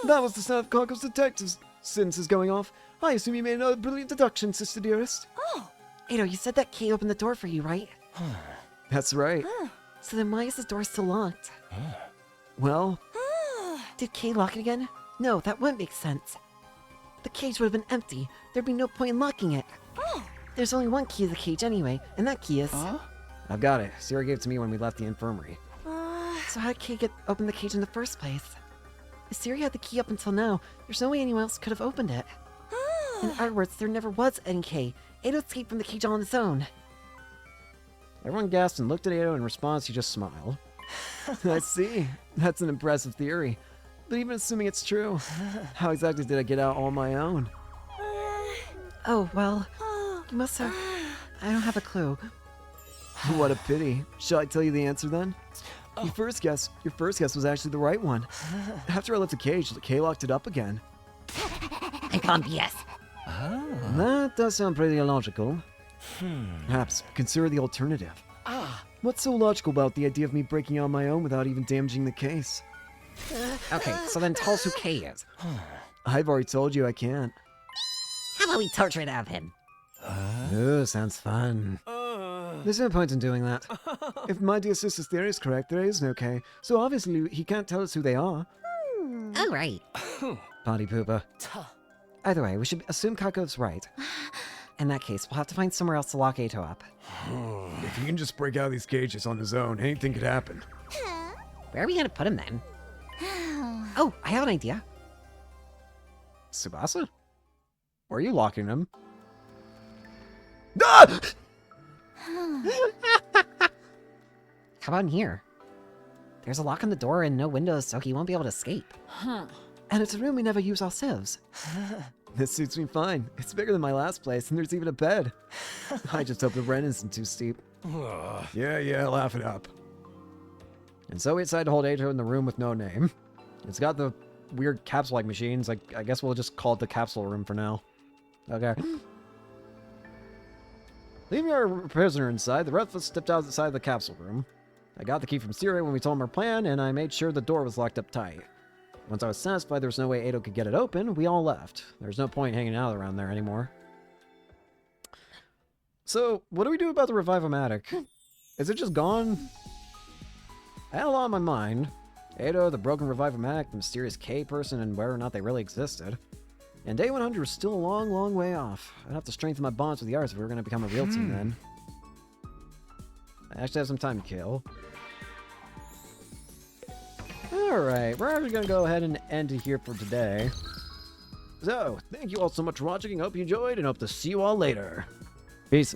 S6: That was the sound of Kako's detective senses going off. I assume you made another brilliant deduction, Sister Dearest.
S4: Ado, you said that key opened the door for you, right?
S6: That's right.
S4: So then why is the door still locked?
S6: Well...
S4: Did Kay lock it again? No, that wouldn't make sense. The cage would have been empty. There'd be no point in locking it. There's only one key to the cage anyway, and that key is...
S1: I've got it. Sierra gave it to me when we left the infirmary.
S4: So how did Kay open the cage in the first place? If Siri had the key up until now, there's no way anyone else could have opened it. In other words, there never was any Kay. Ado escaped from the cage on his own.
S1: Everyone gasped and looked at Ado. In response, he just smiled.
S6: I see. That's an impressive theory. But even assuming it's true, how exactly did I get out on my own?
S4: Oh, well, you must have... I don't have a clue.
S6: What a pity. Shall I tell you the answer then? Your first guess was actually the right one. After I left the cage, Kay locked it up again.
S4: I can't BS.
S6: That does sound pretty illogical. Perhaps consider the alternative. What's so logical about the idea of me breaking out on my own without even damaging the case?
S4: Okay, so then tell us who Kay is.
S6: I've already told you I can't.
S4: How about we torture it out of him?
S6: Oh, sounds fun. There's no point in doing that. If my dear sister's theory is correct, there is no Kay. So obviously, he can't tell us who they are.
S4: All right.
S6: Party pooper.
S4: Either way, we should assume Kako's right. In that case, we'll have to find somewhere else to lock Ato up.
S3: If he can just break out of these cages on his own, anything could happen.
S4: Where are we gonna put him then? Oh, I have an idea.
S1: Tsubasa? Where are you locking him?
S6: Ah!
S4: How about in here? There's a lock on the door and no windows, so he won't be able to escape.
S6: And it's a room we never use ourselves. This suits me fine. It's bigger than my last place, and there's even a bed. I just hope the rent isn't too steep.
S3: Yeah, laugh it up.
S1: And so we decided to hold Ato in the room with no name. It's got the weird capsule-like machines. I guess we'll just call it the capsule room for now. Okay. Leaving our prisoner inside, the rest of us stepped outside the capsule room. I got the key from Siri when we told him our plan, and I made sure the door was locked up tight. Once I was satisfied there was no way Ato could get it open, we all left. There's no point hanging out around there anymore. So, what do we do about the Revive-O-Matic? Is it just gone? I had a lot on my mind. Ato, the broken Revive-O-Matic, the mysterious K person, and whether or not they really existed. And Day 100 is still a long, long way off. I'd have to strengthen my bonds with the arts if we were going to become a real team then. I actually have some time to kill. Alright, we're actually going to go ahead and end it here for today. So, thank you all so much for watching. Hope you enjoyed, and hope to see you all later. Peace.